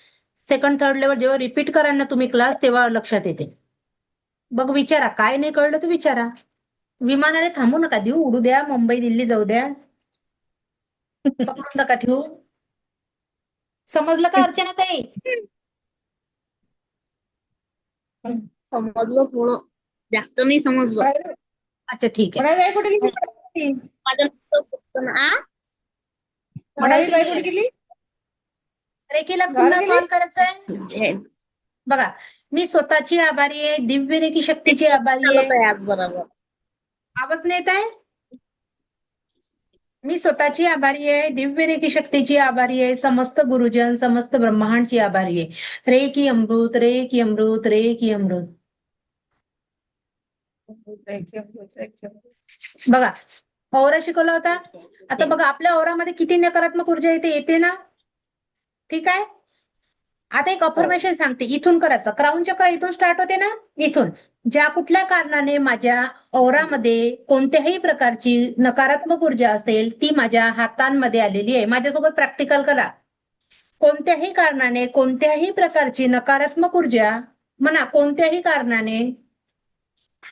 सेकंड थर्ड लेवल जेव्हा रिपीट कराल ना तुम्ही क्लास, तेव्हा लक्षात येते. बघ विचारा, काय नाही कळलं तर विचारा. विमानाने थांबू नका देऊ, उडू द्या, मुंबई दिल्ली जाऊ द्या, पकडून नका ठेवू. समजलं का अर्चना ताई? समजलं थोडं, जास्त नाही समजलं. अच्छा ठीक आहे. म्हणाली कुठे गेली? माझं म्हणाली बाई कुठे गेली? रेकीला गावाला पुन्हा गेली? कॉल करायचा आहे. बघा, मी स्वतःची आभारी आहे, दिव्य रेकी शक्तीची आभारी आहे. आज बरोबर. आवाज नाही येत आहे? मी स्वतःची आभारी आहे, दिव्य रेकी शक्तीची आभारी आहे, समस्त गुरुजन, समस्त ब्रह्मांडची आभारी आहे. रे की अमृत, रे की अमृत, रे की अमृत. बघा, औरा शिकवला होता. आता बघा, आपल्या औरामध्ये किती नकारात्मक ऊर्जा येते ना. ठीक आहे, आता एक अफर्मेशन सांगते, इथून करायचं. क्राऊन चक्र इथून स्टार्ट होते ना, इथून. ज्या कुठल्या कारणाने माझ्या औरामध्ये कोणत्याही प्रकारची नकारात्मक ऊर्जा असेल, ती माझ्या हातांमध्ये आलेली आहे. माझ्यासोबत प्रॅक्टिकल करा. कोणत्याही कारणाने कोणत्याही प्रकारची नकारात्मक ऊर्जा म्हणा, कोणत्याही कारणाने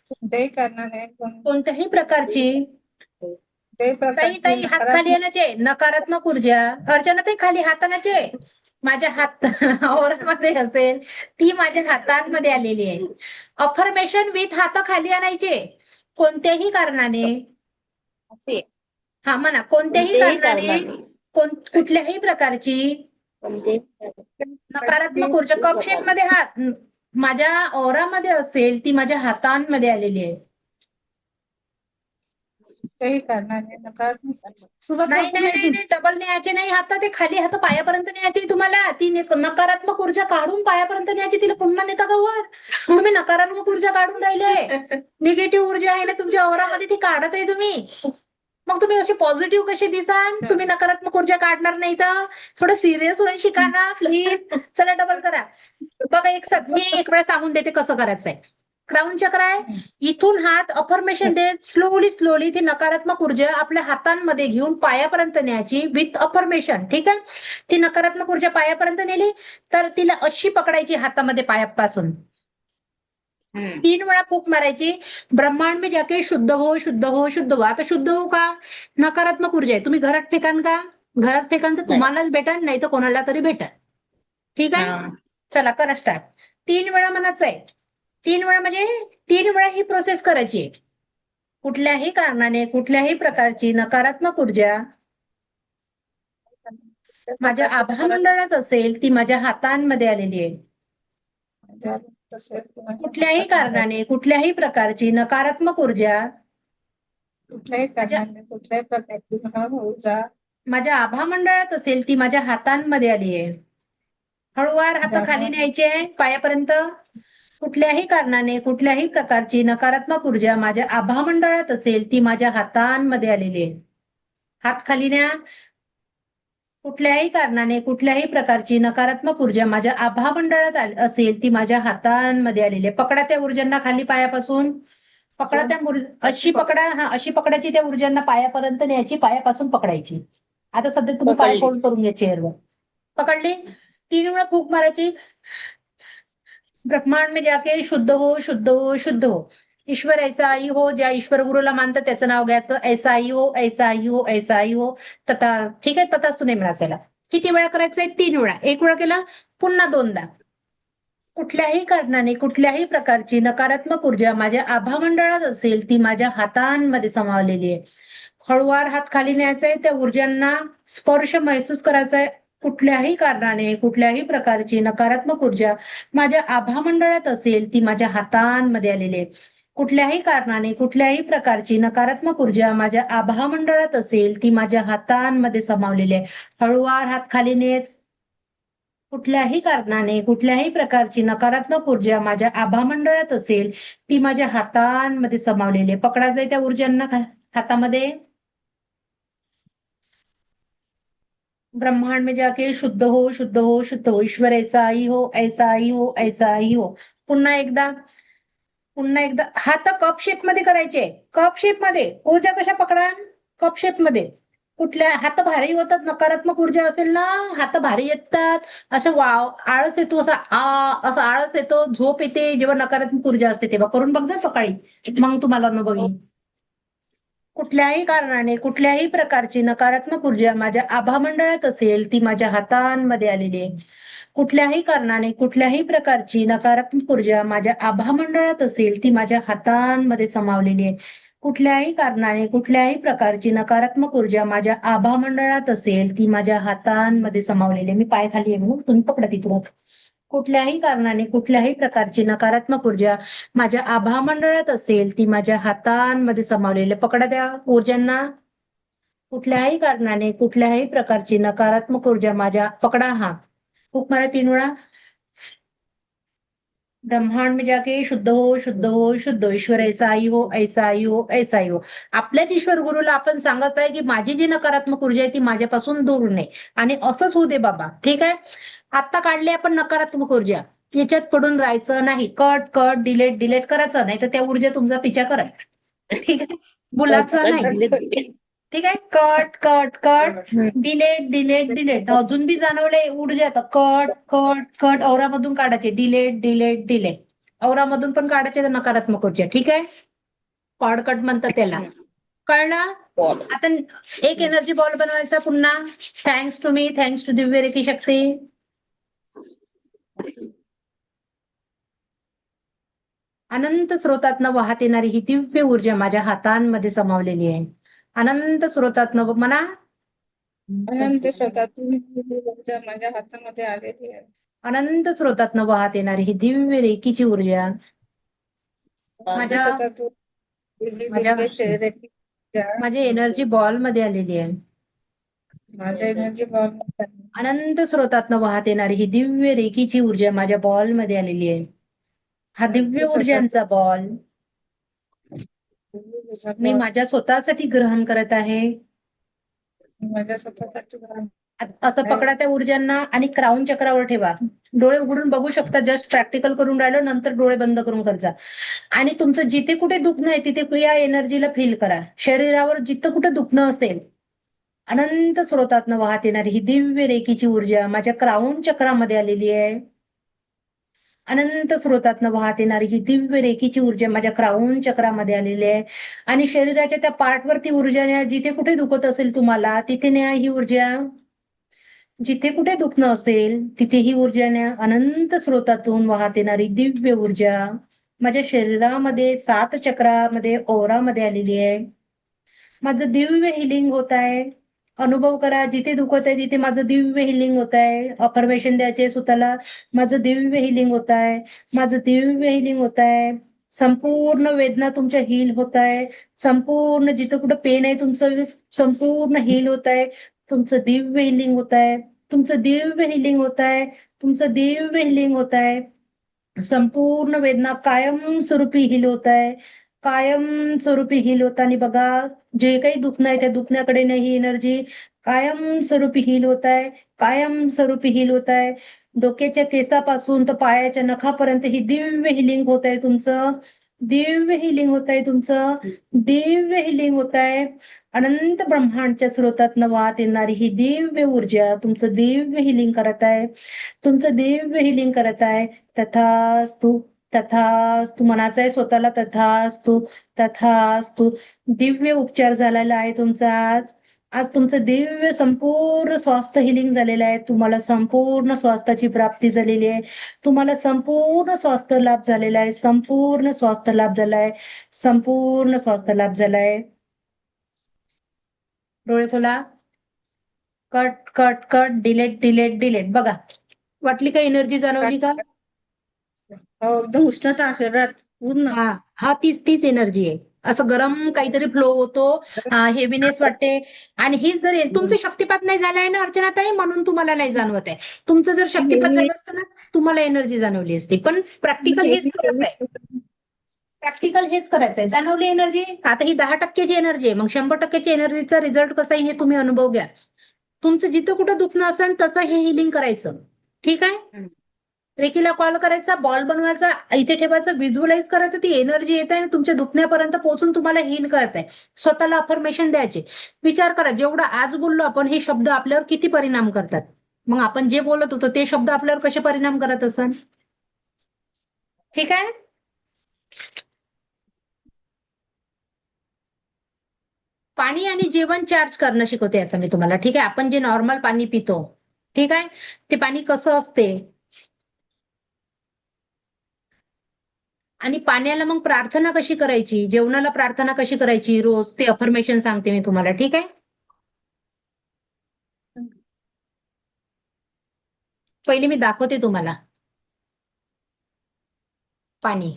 कोणत्याही कारणाने कोणत्याही प्रकारची, कोणत्याही ताई प्रकारची हात खाली आणायचे, नकारात्मक ऊर्जा. अर्चना ताई खाली हात आणायचे. माझ्या हात औरामध्ये असेल, ती माझ्या हातांमध्ये आलेली आहे. अफर्मेशन विथ हात खाली आणायचे. कोणत्याही कारणाने, असे हा म्हणा, कोणत्याही कारणाने कुठल्याही प्रकारची नकारात्मक ऊर्जा कप शेप मध्ये हात माझ्या औरामध्ये असेल, ती माझ्या हातांमध्ये आलेली आहे. कोणत्याही कारणाने नकारात्मक सुरुवात नाही करतो नाही मी नाही इथून. नाही, डबल न्यायचे नाही हात, ते खाली हात पायापर्यंत न्यायचे तुम्हाला. ती नकारात्मक ऊर्जा काढून पायापर्यंत न्यायची. तिला पुन्हा नेता का वर? तुम्ही नकारात्मक ऊर्जा काढून राहिले. निगेटिव्ह ऊर्जा आहे ना तुमच्या औरामध्ये, ती काढत आहे तुम्ही. मग तुम्ही असे पॉझिटिव्ह कसे दिसाल? तुम्ही नकारात्मक ऊर्जा काढणार नाही तर. थोडं सिरियस होऊन शिका ना प्लीज. चला डबल करा. बघा, मी एक वेळा सांगून देते कसं करायचंय. क्राऊन चक्र आहे, इथून हात अफर्मेशन देत स्लोली ती नकारात्मक ऊर्जा आपल्या हातांमध्ये घेऊन पायापर्यंत न्यायची विथ अफर्मेशन. ठीक आहे, ती नकारात्मक ऊर्जा पायापर्यंत नेली तर तिला अशी पकडायची हातामध्ये पायापासून. 3 वेळा फूक मारायची. ब्रह्मांड में जाके शुद्ध हो, शुद्ध हो, शुद्ध हो. आता शुद्ध हो का? नकारात्मक ऊर्जा आहे. तुम्ही घरात फेकान का? घरात फेकान तर तुम्हालाच भेटाल, नाही तर कोणाला तरी भेटाल. ठीक आहे, चला करा स्टार्ट. 3 वेळा म्हणायचं आहे. 3 वेळा म्हणजे 3 वेळा ही प्रोसेस करायची. कुठल्याही कारणाने कुठल्याही प्रकारची नकारात्मक ऊर्जा माझ्या आभामंडळात असेल, ती माझ्या हातांमध्ये आलेली आहे. कुठल्याही कारणाने कुठल्याही प्रकारची नकारात्मक ऊर्जा कुठल्याही कारणाने कुठल्याही प्रकारची नकारात्मक ऊर्जा माझ्या आभामंडळात असेल, ती माझ्या हातांमध्ये आली आहे. हळूवार हात खाली न्यायचे पायापर्यंत. कुठल्याही कारणाने कुठल्याही प्रकारची नकारात्मक ऊर्जा माझ्या आभामंडळात असेल, ती माझ्या हातांमध्ये आलेली आहे. हात खाली न्या. कुठल्याही कारणाने कुठल्याही प्रकारची नकारात्मक ऊर्जा माझ्या आभामंडळात असेल, ती माझ्या हातांमध्ये आलेली आहे. पकडा त्या ऊर्जांना खाली पायापासून. पकडा त्या अशी पकडा, हा अशी पकडायची. त्या ऊर्जांना पायापर्यंत न्यायची, पायापासून पकडायची. आता सध्या तुम्ही पाय फोल्ड करून घ्या चेअरवर. पकडली. 3 वेळा फूक मारायची. ब्रह्मांड में जाके शुद्ध हो, शुद्ध हो, शुद्ध हो. ईश्वर ऐसा ही हो. ज्या ईश्वर गुरुला मानतात त्याचं नाव घ्यायचं. ऐसा ही हो, ऐसा ही हो, ऐसा ही हो. तथा. ठीक आहे, तथाच तू नेमला असायला. किती वेळा करायचंय? 3 वेळा. 1 वेळा केला, पुन्हा 2दा. कुठल्याही कारणाने कुठल्याही प्रकारची नकारात्मक ऊर्जा माझ्या आभामंडळात असेल, ती माझ्या हातांमध्ये समावलेली आहे. हळूवार हात खाली न्यायचाय. त्या ऊर्जांना स्पर्श महसूस करायचाय. कुठल्याही कारणाने कुठल्याही प्रकारची नकारात्मक ऊर्जा माझ्या आभामंडळात असेल, ती माझ्या हातांमध्ये आलेली आहे. कुठल्याही कारणाने कुठल्याही प्रकारची नकारात्मक ऊर्जा माझ्या आभा मंडळात असेल ती माझ्या हातांमध्ये सामावलेली आहे. हळूवार हात खाली नेत. कुठल्याही कारणाने कुठल्याही प्रकारची नकारात्मक ऊर्जा माझ्या आभा मंडळात असेल ती माझ्या हातांमध्ये सामावलेली आहे. पकडा जाई त्या ऊर्जांना हातामध्ये. ब्रह्मांड में जाके शुद्ध हो शुद्ध हो शुद्ध हो. ईश्वर ऐसा ही हो ऐसा ही हो ऐसा ही हो. पुन्हा एकदा हात कप शेप मध्ये करायचे. कप शेप मध्ये ऊर्जा कशा पकडा? कप शेप मध्ये. कुठल्या हात भारी होतात, नकारात्मक ऊर्जा असेल ना हात भारी येतात, असं आळस येतो, असं आळस येतो, झोप येते जेव्हा नकारात्मक ऊर्जा असते तेव्हा. करून बघ ना सकाळी, मग तुम्हाला अनुभव येईल. कुठल्याही कारणाने कुठल्याही प्रकारची नकारात्मक ऊर्जा माझ्या आभा मंडळात असेल ती माझ्या हातांमध्ये आलेली आहे. कुठल्याही कारणाने कुठल्याही प्रकारची नकारात्मक ऊर्जा माझ्या आभा मंडळात असेल ती माझ्या हातांमध्ये सामावलेली आहे. कुठल्याही कारणाने कुठल्याही प्रकारची नकारात्मक ऊर्जा माझ्या आभा मंडळात असेल ती माझ्या हातांमध्ये सामावलेली आहे. मी पाय खाली आहे म्हणून तुम्ही पकडा तिथून. कुठल्याही कारणाने कुठल्याही प्रकारची नकारात्मक ऊर्जा माझ्या आभा मंडळात असेल ती माझ्या हातांमध्ये सामावलेली आहे. पकडा त्या ऊर्जांना. कुठल्याही कारणाने कुठल्याही प्रकारची नकारात्मक ऊर्जा माझ्या, पकडा हा हुक मारा 3 वेळा. ब्रह्मांड में जाके शुद्ध हो शुद्ध हो शुद्ध हो. ईश्वर ऐसा ही हो ऐसा ही हो ऐसा ही हो. आपल्याच ईश्वर गुरुला आपण सांगत आहे की माझी जी नकारात्मक ऊर्जा आहे ती माझ्यापासून दूर नाही, आणि असंच होऊ दे बाबा. ठीक आहे. आता काढले आपण नकारात्मक ऊर्जा, याच्यात पडून राहायचं नाही. कट कट डिलेट करायचं नाही तर त्या ऊर्जा तुमचा पिछा करा. ठीक आहे. बोलायचं नाही. ठीक आहे. Cut cut cut delete. अजून बी जाणवलंय ऊर्जा, तर कट कट कट औरामधून काढायचे. डिलेट औरामधून पण काढायचे नकारात्मक ऊर्जा. ठीक आहे. कॉड कट म्हणतात त्याला. कळलं? आता एक एनर्जी बॉल बनवायचा पुन्हा. Thanks to me, thanks to Divya reiki शक्ती. अनंत स्रोतातनं वाहत येणारी ही दिव्य ऊर्जा माझ्या हातांमध्ये सामावलेली आहे. अनंत स्रोतातनं म्हणा. अनंत स्वतःतून ऊर्जा माझ्या हातामध्ये आलेली आहे. अनंत स्रोतातनं वाहत येणारी ही दिव्य रेखीची ऊर्जा माझ्या माझ्या एनर्जी बॉल मध्ये आलेली आहे. माझ्या एनर्जी बॉल. अनंत स्रोतातनं वाहत येणारी ही दिव्य रेखीची ऊर्जा माझ्या बॉल मध्ये आलेली आहे. हा दिव्य ऊर्जांचा बॉल मी माझ्या स्वतःसाठी ग्रहण करत आहे. माझ्या स्वतःसाठी असं पकडा त्या ऊर्जांना आणि क्राऊन चक्रावर ठेवा. डोळे उघडून बघू शकता. जस्ट प्रॅक्टिकल करून राहिलो, नंतर डोळे बंद करून करजा. आणि तुमचं जिथे कुठे दुखणं आहे तिथे या एनर्जीला फील करा. शरीरावर जिथं कुठे दुखणं असेल, अनंत स्रोतातनं वाहत येणारी ही दिव्य रेखीची ऊर्जा माझ्या क्राऊन चक्रामध्ये आलेली आहे. अनंत स्रोतातनं वाहत येणारी ही दिव्य रेखीची ऊर्जा माझ्या क्राऊन चक्रामध्ये आलेली आहे. आणि शरीराच्या त्या पार्टवरती ऊर्जा न्या. जिथे कुठे दुखत असेल तुम्हाला तिथे न्या ही ऊर्जा. जिथे कुठे दुखणं असेल तिथे ही ऊर्जा न्या. अनंत स्रोतातून वाहत येणारी दिव्य ऊर्जा माझ्या शरीरामध्ये 7 चक्रामध्ये ओरामध्ये आलेली आहे. माझं दिव्य हिलिंग होत आहे. अनुभव करा. जिथे दुखत आहे तिथे माझं दिव्य हिलिंग होत आहे. अफर्मेशन द्यायचे स्वतःला. माझं दिव्य हिलिंग होत आहे. माझं दिव्य हिलिंग होत आहे. संपूर्ण वेदना तुमच्या हील होत आहे. संपूर्ण जिथं कुठं पेन आहे तुमचं संपूर्ण हील होत आहे. तुमचं दिव्य हिलिंग होत आहे. तुमचं दिव्य हिलिंग होत आहे. तुमचं दिव्य हिलिंग होत आहे. संपूर्ण वेदना कायमस्वरूपी हील होत आहे. कायमस्वरूपी हील होत. आणि बघा, जे काही दुखणं आहे त्या दुखण्याकडे नाही ही एनर्जी कायमस्वरूपी हील होत आहे. कायमस्वरूपी हील होत आहे. डोक्याच्या केसापासून तर पायाच्या नखापर्यंत ही दिव्य हिलिंग होत आहे. तुमचं दिव्य हिलिंग होत आहे. तुमचं दिव्य हिलिंग होत आहे. अनंत ब्रह्मांडच्या स्रोतातनं वाहत येणारी ही दिव्य ऊर्जा तुमचं दिव्य हिलिंग करत आहे. तुमचं दिव्य हिलिंग करत आहे. तथास्तु तथास्तु म्हणायचं आहे स्वतःला. तथास्तु तथास्तु. दिव्य उपचार झालेला आहे तुमचा आज. आज तुमचं दिव्य संपूर्ण स्वास्थ्य हिलिंग झालेलं आहे. तुम्हाला संपूर्ण स्वास्थ्याची प्राप्ती झालेली आहे. तुम्हाला संपूर्ण स्वास्थ्य लाभ झालेला आहे. संपूर्ण स्वास्थ्य लाभ झालाय. संपूर्ण स्वास्थ्य लाभ झालाय. डोळे खोला. Cut cut cut delete. बघा, वाटली का एनर्जी? जाणवली का? एकदम उष्णता शरीरात. पूर्ण हा हा तीच तीच एनर्जी आहे. असं गरम काहीतरी फ्लो होतो, हेवीनेस वाटते. आणि ही जर तुमचं शक्तिपात नाही झालाय ना अर्चनाताई, म्हणून तुम्हाला नाही जाणवत आहे. तुमचं जर शक्तिपात हेवी झालं असतं ना, तुम्हाला एनर्जी जाणवली असती. पण प्रॅक्टिकल हेच करायचं आहे. प्रॅक्टिकल हेच करायचंय. जाणवली एनर्जी. आता ही 10% एनर्जी आहे. मग 100% एनर्जीचा रिझल्ट कसा आहे हे तुम्ही अनुभव घ्या. तुमचं जिथं कुठं दुखणं असेल तसं हे हिलिंग करायचं. ठीक आहे. हम्म. रेकीला कॉल करायचा, बॉल बनवायचा, इथे ठेवायचं, व्हिज्युअलाइज करायचं, ती एनर्जी येत आहे आणि तुमच्या दुखण्यापर्यंत पोहोचून तुम्हाला हील करत आहे. स्वतःला अफर्मेशन द्यायचे. विचार करा, जेवढं आज बोललो आपण, हे शब्द आपल्यावर किती परिणाम करतात. मग आपण जे बोलत होतो ते शब्द आपल्यावर कसे परिणाम करत असन. ठीक आहे. पाणी आणि जेवण चार्ज करणं शिकवते आता मी तुम्हाला. ठीक आहे. आपण जे नॉर्मल पाणी पितो, ठीक आहे, ते पाणी कसं असते. आणि पाण्याला मग प्रार्थना कशी करायची, जेवणाला प्रार्थना कशी करायची रोज, ते अफर्मेशन सांगते मी तुम्हाला. ठीक आहे. पहिले मी दाखवते तुम्हाला पाणी.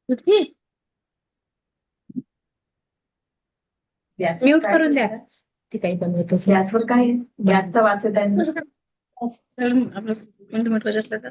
किती म्यूट करून द्या. ती काही बनवतच नाही. गॅसवर काय गॅसचा वास येत आहे. आपलं मिनिट असलं तर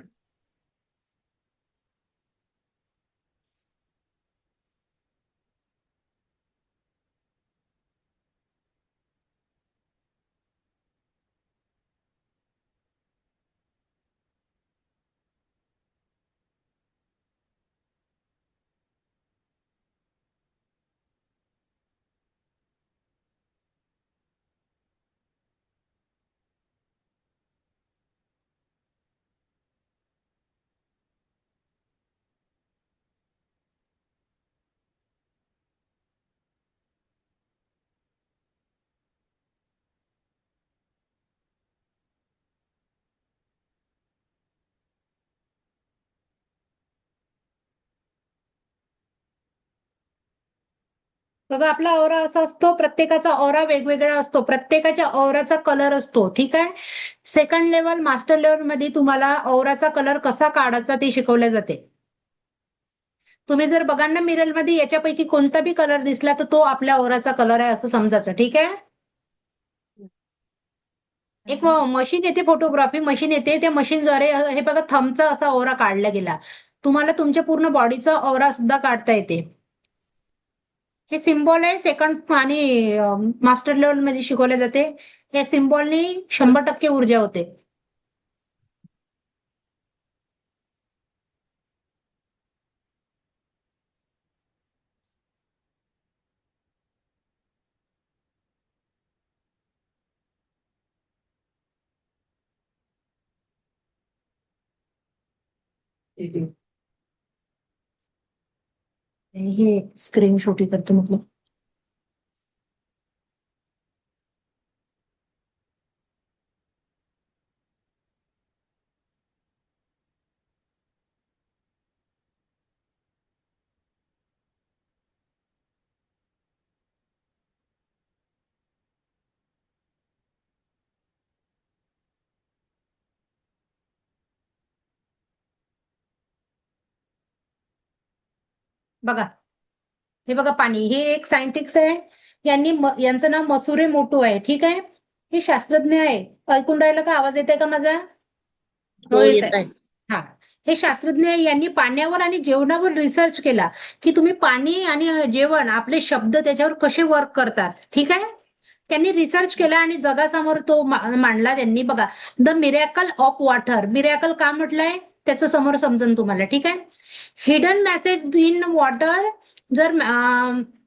बघा, आपला ऑरा असा असतो. प्रत्येकाचा ऑरा वेगवेगळा असतो. प्रत्येकाच्या ऑराचा कलर असतो. ठीक आहे. सेकंड लेवल, मास्टर लेवल मध्ये तुम्हाला ऑराचा कलर कसा काढायचा ते शिकवले जाते. तुम्ही जर बघा ना मिरर मध्ये, याच्यापैकी कोणता बी कलर दिसला तर तो आपल्या ऑराचा कलर आहे असं समजायचं. ठीक आहे. एक मशीन येते, फोटोग्राफी मशीन येते. त्या मशीनद्वारे हे बघा, थंबचा असा ऑरा काढला गेला. तुम्हाला तुमच्या पूर्ण बॉडीचा ऑरा सुद्धा काढता येते. हे सिम्बॉल आहे. सेकंड आणि मास्टर लेवल मध्ये शिकवले जाते. या सिम्बॉलनी 100% ऊर्जा होते. हे स्क्रीन शॉट करतो म्हटलं. बघा, हे बघा पाणी. हे एक सायंटिस्ट आहे. यांचं नाव मसुरे मोटो आहे. ठीक आहे. हे शास्त्रज्ञ आहे. ऐकून राहिलं का? आवाज येत आहे का माझा? हो, हो येत येत आहे. हा. हे शास्त्रज्ञ आहे. यांनी पाण्यावर आणि जेवणावर रिसर्च केला की तुम्ही पाणी आणि जेवण, आपले शब्द त्याच्यावर कसे वर्क करतात. ठीक आहे. त्यांनी रिसर्च केला आणि जगासमोर तो मांडला त्यांनी. बघा, the miracle of water. Miracle का म्हटलंय त्याचं समोर समजून तुम्हाला. ठीक आहे. Hidden message in water. जर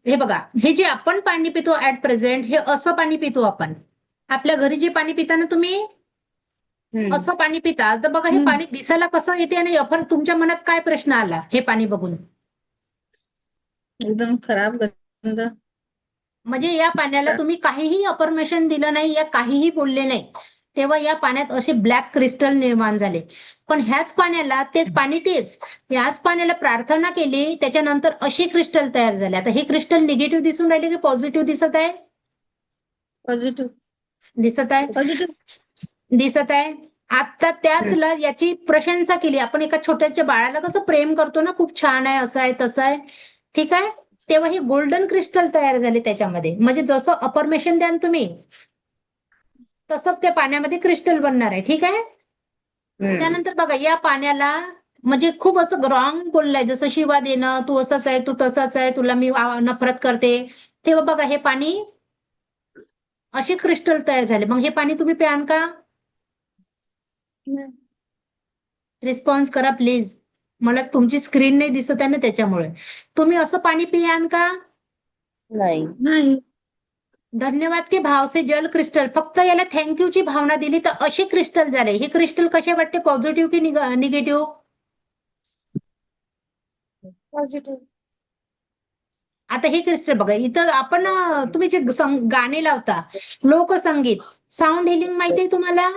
हे बघा, हे जे आपण पाणी पितो ऍट प्रेझेंट, हे असं पाणी पितो आपण. आपल्या घरी जे पाणी पिता ना तुम्ही, असं पाणी पिता. तर बघा, हे पाणी दिसायला कसं येते आणि आपण, तुमच्या मनात काय प्रश्न आला हे पाणी बघून? एकदम खराब गंध. म्हणजे या पाण्याला तुम्ही काहीही अफर्मेशन दिलं नाही, या काहीही बोलले नाही, तेव्हा या पाण्यात असे ब्लॅक क्रिस्टल निर्माण झाले. पण ह्याच पाण्याला तेच पाणी तेच ह्याच पाण्याला प्रार्थना केली, त्याच्यानंतर असे क्रिस्टल तयार झाले. आता हे क्रिस्टल निगेटिव्ह दिसून राहिले की पॉझिटिव्ह दिसत आहे? पॉझिटिव्ह दिसत आहे, पॉझिटिव्ह दिसत आहे. आता त्याचला याची प्रशंसा केली आपण. एका छोट्याच्या बाळाला कसं प्रेम करतो ना, खूप छान आहे, असं आहे, तसं आहे, ठीक आहे. तेव्हा हे गोल्डन क्रिस्टल तयार झाले त्याच्यामध्ये. म्हणजे जसं अफर्मेशन द्याल तुम्ही तसं त्या पाण्यामध्ये क्रिस्टल बनणार आहे, ठीक आहे. त्यानंतर बघा या पाण्याला म्हणजे खूप असं रॉंग बोललंय, जसं शिवा देणं, तू असंच आहे, तू तसंच आहे, तुला मी नफरत करते. तेव्हा बघा हे पाणी असे क्रिस्टल तयार झाले. मग हे पाणी तुम्ही प्यान का? रिस्पॉन्स करा प्लीज. मला तुमची स्क्रीन नाही दिसत आहे ना, त्याच्यामुळे. तुम्ही असं पाणी पियान का? नाही. नाही. धन्यवाद के भाव से जल क्रिस्टल. फक्त याला थँक्यू ची भावना दिली तर असे क्रिस्टल झाले. हे क्रिस्टल कसे वाटते, पॉझिटिव्ह की निगेटिव्ह? पॉझिटिव्ह. आता हे क्रिस्टल बघा इथं आपण तुम्ही जे गाणे लावता, लोकसंगीत, साऊंड हिलिंग माहिती आहे तुम्हाला?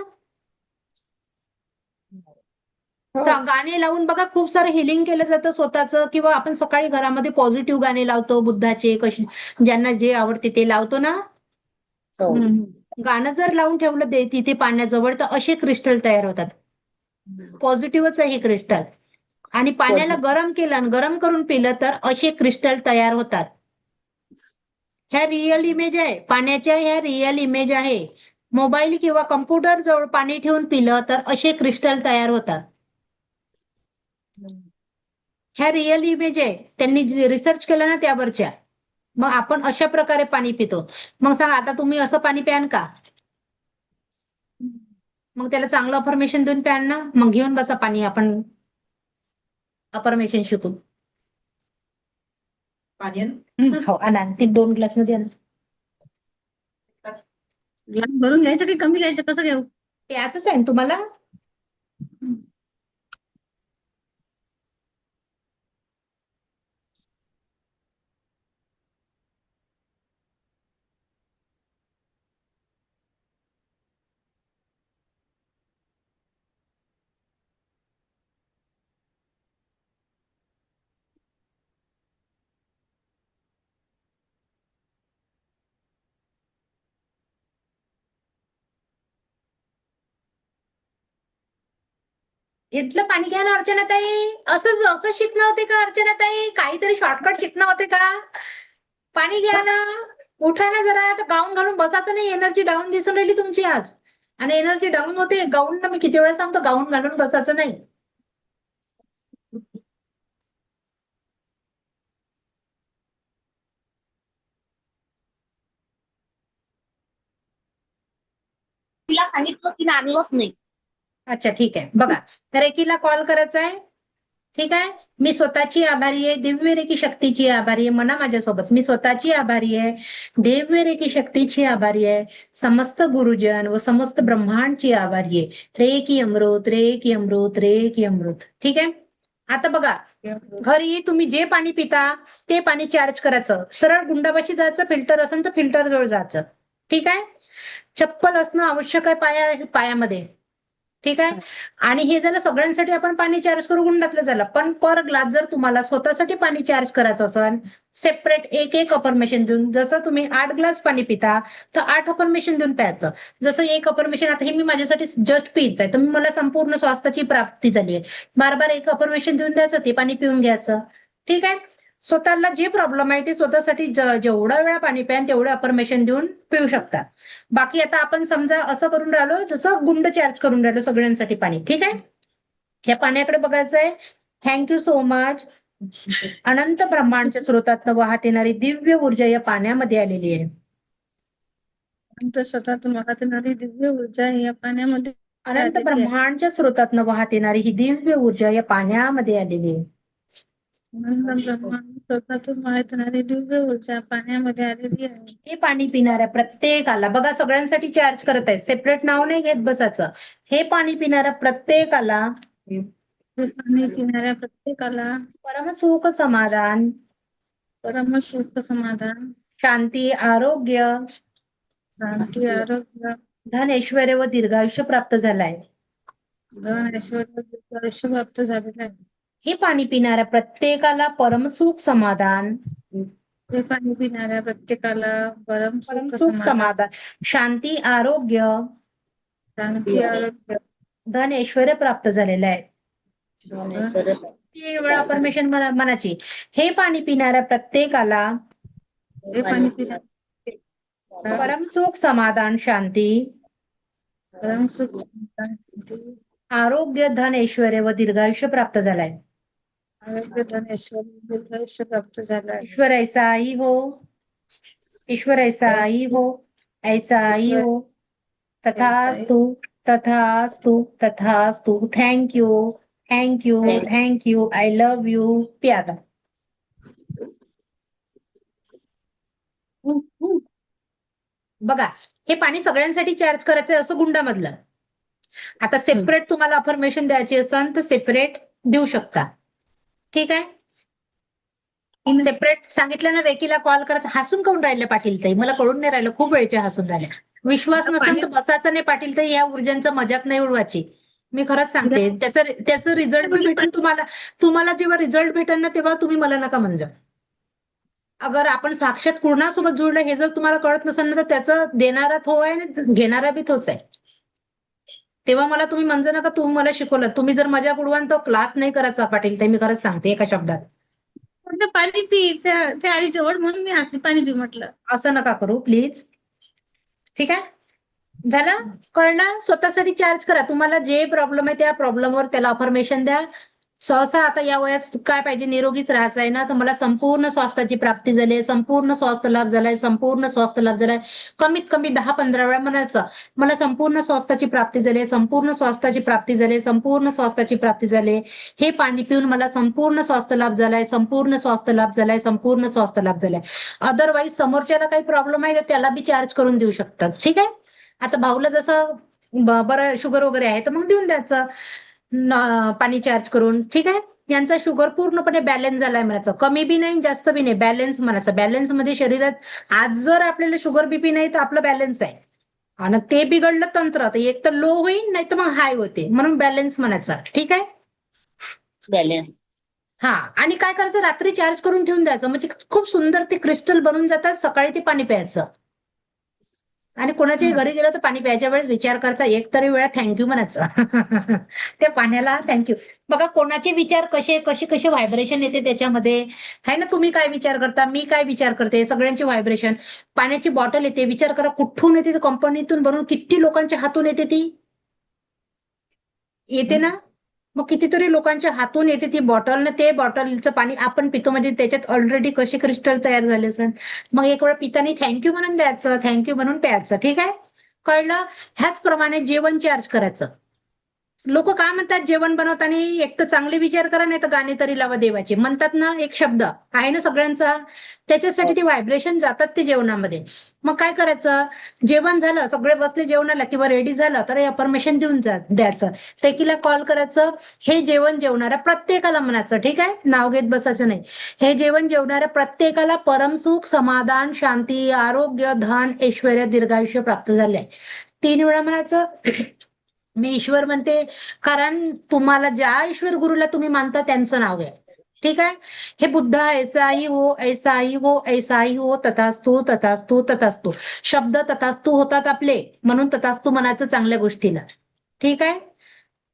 हो. गाणे लावून बघा खूप सारं हिलिंग केलं जातं स्वतःचं. किंवा आपण सकाळी घरामध्ये पॉझिटिव्ह गाणे लावतो, बुद्धाचे, कशी ज्यांना जे आवडते ते लावतो ना. हो. गाणं जर लावून ठेवलं तिथे पाण्याजवळ तर असे क्रिस्टल तयार होतात. पॉझिटिव्हच आहे हे क्रिस्टल. आणि पाण्याला गरम केलं आणि गरम करून पिलं तर असे क्रिस्टल तयार होतात. ह्या रिअल इमेज आहे पाण्याच्या, ह्या रिअल इमेज आहे. मोबाईल किंवा कम्प्युटर जवळ पाणी ठेवून पिलं तर असे क्रिस्टल तयार होतात. ह्या रिअल इमेज आहे, त्यांनी रिसर्च केलं ना त्यावरच्या. मग आपण अशा प्रकारे पाणी पितो. मग सांगा आता तुम्ही असं पाणी प्यान का? मग त्याला चांगलं अफर्मेशन देऊन प्यान ना. मग घेऊन बसा पाणी, आपण अफर्मेशन शिकू. पाणी हो आणा, ती 2 ग्लास मध्ये आणा. ग्लास भरून घ्यायचं की कमी घ्यायचं, कसं घेऊ? प्यायचंच आहे ना तुम्हाला. इथलं पाणी घ्या ना अर्चनाताई. असं शिकणं होते का अर्चनाताई? काहीतरी शॉर्टकट शिकणं होते का? पाणी घ्या ना, उठा ना जरा. आता गाऊन घालून बसायचं नाही. एनर्जी डाऊन दिसून राहिली तुमची आज. आणि एनर्जी डाऊन होते. गाऊन ना मी किती वेळा सांगतो, गाऊन घालून बसायचं नाही. तिला सांगितलं, तिने आणलंच नाही. अच्छा ठीक आहे. बघा रेकीला कॉल करायचा आहे, ठीक आहे. मी स्वतःची आभारी आहे, दिव्य रेकी शक्तीची आभारी आहे. म्हणा माझ्यासोबत, मी स्वतःची आभारी आहे, दिव्य रेकी शक्तीची आभारी आहे, समस्त गुरुजन व समस्त ब्रह्मांडची आभारी आहे. रेकी अमृत, रेकी अमृत, रेकी अमृत. ठीक आहे. आता बघा घरी तुम्ही जे पाणी पिता ते पाणी चार्ज करायचं. सरळ गुंडापाशी जायचं, फिल्टर असेल तर फिल्टर जवळ जायचं, ठीक आहे. चप्पल असणं आवश्यक आहे पायामध्ये, ठीक आहे. आणि हे झालं सगळ्यांसाठी आपण पाणी चार्ज करू गुंडातलं झालं. पण पर ग्लास जर तुम्हाला स्वतःसाठी पाणी चार्ज करायचं असेल, सेपरेट एक एक अफर्मेशन देऊन, जसं तुम्ही 8 ग्लास पाणी पिता तर 8 अफर्मेशन देऊन प्यायचं. जसं एक अफर्मेशन, आता हे मी माझ्यासाठी जस्ट पित आहे तर मला संपूर्ण स्वास्थ्याची प्राप्ती झाली आहे. बार बार एक अफर्मेशन देऊन द्यायचं, ते पाणी पिऊन घ्यायचं, ठीक आहे. स्वतःला जे प्रॉब्लेम आहे ते स्वतःसाठी जेवढा वेळा पाणी प्यान तेवढं अफर्मेशन देऊन पिऊ शकता. बाकी आता आपण समजा असं करून राहिलो, जसं गुंड चार्ज करून राहिलो सगळ्यांसाठी पाणी, ठीक आहे. ह्या पाण्याकडे बघायचं आहे. Thank you so much. अनंत ब्रह्मांडच्या स्रोतात वाहत येणारी दिव्य ऊर्जा या पाण्यामध्ये आलेली आहे. आमच्या स्वतःतून वाहत येणारी दिव्य ऊर्जा या पाण्यामध्ये अनंत ब्रह्मांडच्या स्रोतात वाहत येणारी ही दिव्य ऊर्जा या पाण्यामध्ये आलेली आहे. स्वतःतून वाहत येणारी दिव्य ऊर्जा पाण्यामध्ये आलेली आहे. हे पाणी पिणाऱ्या प्रत्येकाला बघा, सगळ्यांसाठी चार्ज करत आहे, सेपरेट नाव नाही घेत बसाचं. हे पाणी पिणाऱ्या प्रत्येकाला, पाणी पिणाऱ्या प्रत्येकाला परमसुख समाधान, परमसुख समाधान, शांती, आरोग्य, शांती, आरोग्य धन ऐश्वर्य व दीर्घायुष्य प्राप्त झालाय. धन ऐश्वर्य आयुष्य प्राप्त झालेलं आहे. हे पाणी पिणाऱ्या प्रत्येकाला परमसुख समाधान, हे पाणी पिणाऱ्या प्रत्येकाला परमसुख परमसुख समाधान, समाधान, शांती, आरोग्य, शांती, आरोग्य, धन ऐश्वर्य प्राप्त झालेलं आहे. धनेश्वर 3 वेळा परमेशन मनाची. हे पाणी पिणाऱ्या प्रत्येकाला हे पाणी पिणाऱ्या परमसुख समाधान, शांती, परमसुख समाधान, शांती, आरोग्य, धन ऐश्वर्य व दीर्घायुष्य प्राप्त झालाय. आरोग्य, धन ऐश्वर्य दीर्घायुष्य प्राप्त झालं आहे. ईश्वर ऐसा ही हो, ईश्वर ऐसा ही हो, ऐसा ही हो, तथास्तु, तथास्तु, तथास्तु. Thank you, thank you, thank you. I love you. प्यादा. बघा, हे पाणी सगळ्यांसाठी चार्ज करायचंय असं गुंडामधलं. आता सेपरेट तुम्हाला अफर्मेशन द्यायची असेल तर सेपरेट देऊ शकता. ठीक आहे. सेपरेट सांगितलं ना, रेकीला कॉल करायचं. हसून काऊन राहिलं पाटील ताई? मला कळून नाही राहिलं, खूप वेळच्या हसून राहिल्या. विश्वास नसेल तर बसायचं नाही पाटील ताई, या ऊर्जांचा मजाक नाही उडवायची. मी खरंच सांगते. त्याचं रिझल्ट बी भेटेल तुम्हाला जेव्हा रिझल्ट भेटेल ना, तेव्हा तुम्ही मला नका म्हणजे. अगर आपण साक्षात कोणासोबत जुळलं हे जर तुम्हाला कळत नसेल ना, तर त्याचं देणारा तो आहे आणि घेणारा बी तोच आहे. तेव्हा मला तुम्ही म्हणजे नका, तुम्ही मला शिकवलं. तुम्ही जर मजाक उडवाल तर क्लास नाही करायचा पाटील ताई, मी खरंच सांगते एका शब्दात. म्हटलं पाणी पी, त्या आई जवळ म्हणून मी हसली, पाणी पी म्हटलं. असं नका करू प्लीज. ठीक आहे. झालं, कळलं. स्वतःसाठी चार्ज करा. तुम्हाला जे प्रॉब्लेम आहे त्या प्रॉब्लेमवर त्याला अफर्मेशन द्या. सहसा आता या वयात काय पाहिजे, निरोगीच राहायचं आहे ना, तर मला संपूर्ण स्वास्थ्याची प्राप्ती झाली आहे, संपूर्ण स्वास्थ्य लाभ झालाय, संपूर्ण स्वास्थ्य लाभ झालाय. कमीत कमी 10-15 वेळा म्हणायचं, मला संपूर्ण स्वास्थ्याची प्राप्ती झाली, संपूर्ण स्वास्थ्याची प्राप्ती झाली, संपूर्ण स्वास्थ्याची प्राप्ती झाली. हे पाणी पिऊन मला संपूर्ण स्वास्थ्य लाभ झालाय, संपूर्ण स्वास्थ्य लाभ झालाय, संपूर्ण स्वास्थ्य लाभ झालाय. अदरवाईज समोरच्याला काही प्रॉब्लेम आहे तर त्याला बी चार्ज करून देऊ शकतात. ठीक आहे. आता भाऊला जसं बरं शुगर वगैरे आहे तर मग देऊन द्यायचं पाणी चार्ज करून. ठीक आहे. यांचा शुगर पूर्णपणे बॅलन्स झालाय म्हणायचं, कमी बी नाही जास्त बी नाही, बॅलन्स म्हणायचं. बॅलन्स मध्ये शरीरात आज जर आपल्याला शुगर बीपी नाही तर आपलं बॅलन्स आहे, आणि ते बिघडलं तंत्र तर एक तर लो होईल नाही तर मग हाय होते, म्हणून बॅलन्स म्हणायचं. ठीक आहे. बॅलन्स. हा, आणि काय करायचं, रात्री चार्ज करून ठेवून द्यायचं, म्हणजे खूप सुंदर ते क्रिस्टल बनून जातात. सकाळी ते पाणी प्यायचं. आणि कोणाच्याही घरी गेलं तर पाणी प्यायच्या वेळेस विचार करायचा, एक तरी वेळा थँक्यू म्हणायचं त्या पाण्याला थँक्यू. बघा कोणाचे विचार कसे व्हायब्रेशन येते त्याच्यामध्ये आहे ना. तुम्ही काय विचार करता, मी काय विचार करते, सगळ्यांचे व्हायब्रेशन. पाण्याची बॉटल येते, विचार करा कुठून येते, कंपनीतून बनवून किती लोकांच्या हातून येते, ती येते ना. मग कितीतरी लोकांच्या हातून येते ती बॉटल, ना ते बॉटलचं पाणी आपण पितो, म्हणजे त्याच्यात ऑलरेडी कसे क्रिस्टल तयार झाले असेल. मग एक वेळा पितानी थँक्यू म्हणून द्यायचं, थँक्यू म्हणून प्यायचं. ठीक आहे. कळलं. ह्याचप्रमाणे जेवण चार्ज करायचं. लोक काय म्हणतात, जेवण बनवताना एक तर चांगले विचार करा, नाही तर गाणे तरी लावा देवाचे, म्हणतात ना, एक शब्द आहे ना सगळ्यांचा. त्याच्यासाठी ते व्हायब्रेशन जातात ते जेवणामध्ये. मग काय करायचं, जेवण झालं, सगळे बसले जेवणाला किंवा रेडी झालं तर अफर्मेशन देऊन द्यायचं. टेकीला कॉल करायचं, हे जेवण जेवणाऱ्या प्रत्येकाला म्हणायचं. ठीक आहे. नाव घेत बसायचं नाही. हे जेवण जेवणाऱ्या प्रत्येकाला परमसुख, समाधान, शांती, आरोग्य, धन, ऐश्वर्य, दीर्घायुष्य प्राप्त झाले आहे. 3 वेळा म्हणायचं. मी ईश्वर म्हणते कारण तुम्हाला ज्या ईश्वर गुरुला तुम्ही मानता त्यांचं नाव आहे. ठीक आहे. हे बुद्ध ऐसाही हो, ऐसाही हो, ऐसाही हो, तथास्तु, तथास्तु, तथास्तु. शब्द तथास्तु होतात आपले, म्हणून तथास्तु म्हणायचं चांगल्या गोष्टीला. ठीक आहे.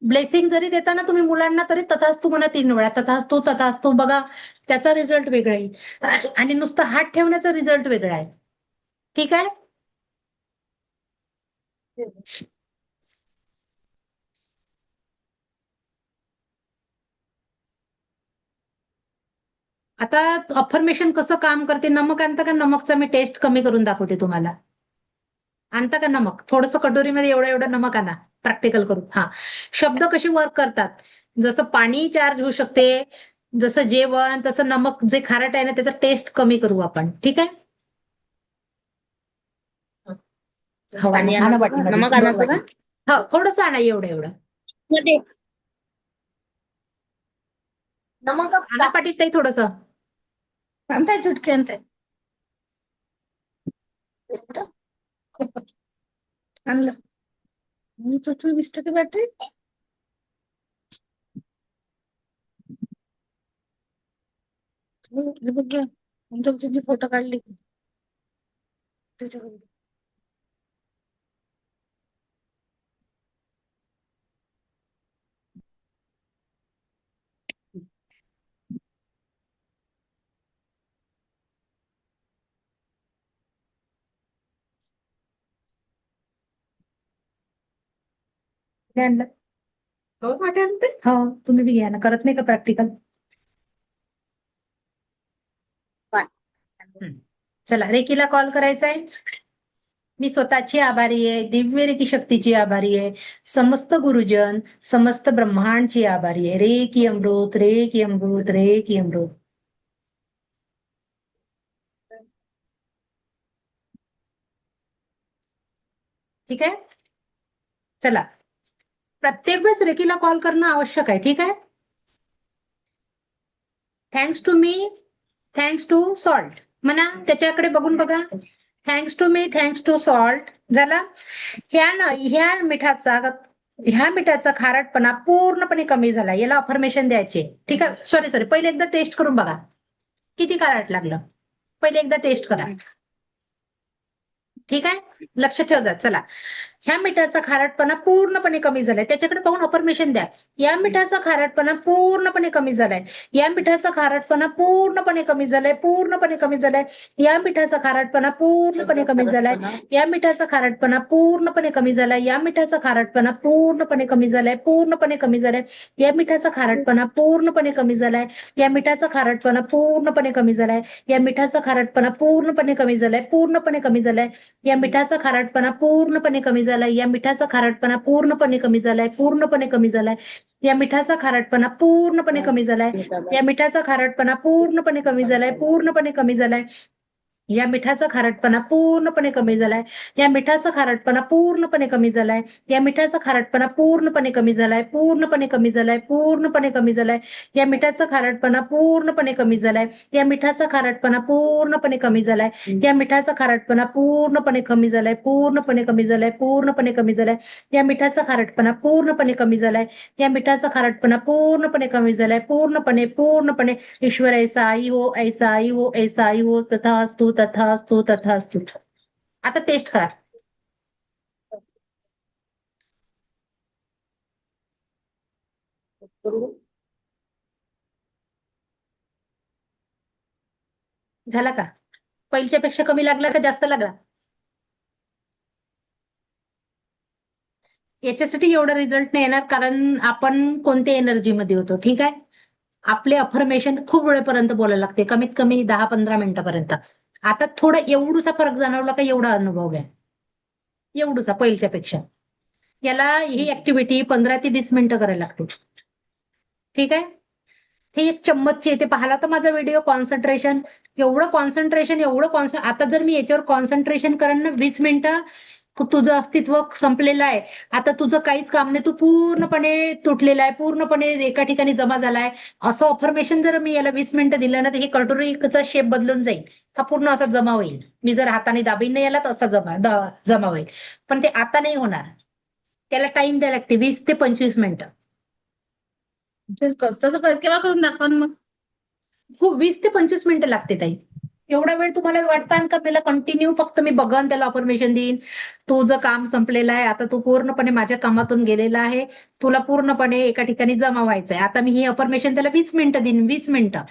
ब्लेसिंग जरी देताना तुम्ही मुलांना तरी तथास्तु म्हणा 3 वेळा, तथास्तु, तथास्तु. बघा त्याचा रिझल्ट वेगळा आहे, आणि नुसतं हात ठेवण्याचा रिझल्ट वेगळा आहे. ठीक आहे. आता अफर्मेशन कसं काम करते, नमक आणता का, नमकचा मी टेस्ट कमी करून दाखवते तुम्हाला. आणता का नमक, थोडंसं कटोरीमध्ये एवढं नमक आणा, प्रॅक्टिकल करू. हा, शब्द कसे वर्क करतात, जसं पाणी चार्ज होऊ शकते, जसं जेवण, तसं नमक जे खारट आहे ना त्याचा टेस्ट कमी करू आपण. ठीक आहे. हो, पाणी आणा आणायचं का? वाटीमध्ये, नमक 2 आणायचं का? वाटी. हो, थोडंसं आणा, एवढं मध्ये नमक आणा पाटील ताई, थोडंसं. आणताय चुटके आणताय. आणलं. म्हणजे तो 24% बॅटरी. हे बघ गं, आमच्या पक्षाची फोटो काढली. त्याच्यामध्ये. हे आणलं. हो तुम्ही बी घ्या ना, करत नाही का प्रॅक्टिकल? चला रेकीला कॉल करायचा आहे. मी स्वतःची आभारी आहे, दिव्य रेकी शक्तीची आभारी आहे, समस्त गुरुजन, समस्त ब्रह्मांडची आभारी आहे. रे की अमृत, रे की अमृत, रे की अमृत. ठीक आहे, चला प्रत्येक वेळेस रेकीला कॉल करणं आवश्यक आहे. ठीक आहे. Thanks to me, thanks to salt म्हणा, त्याच्याकडे बघून बघा. Thanks to me, thanks to salt. झाला. ह्या मिठाचा खारटपणा पूर्णपणे कमी झाला. याला अफर्मेशन द्यायचे. ठीक आहे. सॉरी पहिले एकदा टेस्ट करून बघा किती खारट लागलं. पहिले एकदा टेस्ट करा. ठीक आहे, लक्ष ठेव जा. चला, ह्या मिठाचा खारटपणा पूर्णपणे कमी झालाय. त्याच्याकडे पाहून अफर्मेशन द्या. या मिठाचा खारटपणा पूर्णपणे कमी झालाय. या मिठाचा खारटपणा पूर्णपणे कमी झालाय. पूर्णपणे कमी झालाय. या मिठाचा खारटपणा पूर्णपणे कमी झालाय. या मिठाचा खारटपणा पूर्णपणे कमी झालाय. या मिठाचा खारटपणा पूर्णपणे कमी झालाय. पूर्णपणे कमी झालाय. या मिठाचा खारटपणा पूर्णपणे कमी झालाय. या मिठाचा खारटपणा पूर्णपणे कमी झालाय. या मिठाचा खारटपणा पूर्णपणे कमी झालाय. पूर्णपणे कमी झालाय. या मिठाचा खारटपणा पूर्णपणे कमी झालाय. या मिठाचा खारटपणा पूर्णपणे कमी झालाय. पूर्णपणे कमी झालाय. या मिठाचा खारटपणा पूर्णपणे कमी झालाय. या मिठाचा खारटपणा पूर्णपणे कमी झालाय. पूर्णपणे कमी झालाय. या मिठाचा खारटपणा पूर्णपणे कमी झालाय. या मिठाचा खारटपणा पूर्णपणे कमी झालाय. या मिठाचा खारटपणा पूर्णपणे कमी झालाय. पूर्णपणे कमी झालाय. पूर्णपणे कमी झालाय. या मिठाचा खारटपणा पूर्णपणे कमी झालाय. या मिठाचा खारटपणा पूर्णपणे कमी झालाय. या मिठाचा खारटपणा पूर्णपणे कमी झालाय. पूर्णपणे कमी झालाय. पूर्णपणे कमी झालाय. या मिठाचा खारटपणा पूर्णपणे कमी झालाय. या मिठाचा खारटपणा पूर्णपणे कमी झालाय. पूर्णपणे ईश्वर ऐसा आई हो, ऐसा आई हो, ऐसा आई हो. तथास्तु, तथास्तु, तथास्तु. आता टेस्ट करा. झाला का? पहिल्याच्या पेक्षा कमी लागला का जास्त लागला? याच्यासाठी एवढा रिझल्ट नाही येणार, कारण आपण कोणत्या एनर्जीमध्ये होतो. ठीक आहे. आपले अफर्मेशन खूप वेळेपर्यंत बोलायला लागते, कमीत कमी 10-15 मिनिटापर्यंत. आता थोडा एवढूसा फरक जाणवला का? एवढा अनुभव घ्या, एवढूसा पहिल्याच्या पेक्षा. याला ही ऍक्टिव्हिटी 15 ते 20 मिनिटं करायला लागते. ठीक आहे. हे एक चम्मचची येते, पाहिला तर माझा व्हिडिओ. कॉन्सन्ट्रेशन, एवढं कॉन्सन्ट्रेशन, आता जर मी याच्यावर कॉन्सन्ट्रेशन करेन ना 20 मिनिटं, तुझं अस्तित्व संपलेलं आहे. आता तुझं काहीच काम नाही, तू पूर्णपणे तुटलेला आहे, पूर्णपणे एका ठिकाणी जमा झालाय. असं अफर्मेशन जर मी याला 20 मिनिटं दिलं ना, तर ही कटोरीचा शेप बदलून जाईल. हा पूर्ण असा जमा होईल. मी जर हाताने दाबीन नाही याला तर असा जमा होईल. पण ते आता नाही होणार. त्याला टाइम द्यायला लागते 20 ते 25 मिनिटं. तसं केव्हा करून दाखवा मग? खूप 20 ते 25 मिनिटं लागते ताई. एवढा वेळ तुम्हाला वाटतं का मला कंटिन्यू फक्त मी बघन, त्याला अफर्मेशन देईन, तुझं काम संपलेलं आहे, आता तू पूर्णपणे माझ्या कामातून गेलेला आहे, तुला पूर्णपणे एका ठिकाणी जमा व्हायचं आहे. आता मी हे अफर्मेशन त्याला 20 मिनिटं देईन, 20 मिनिटं.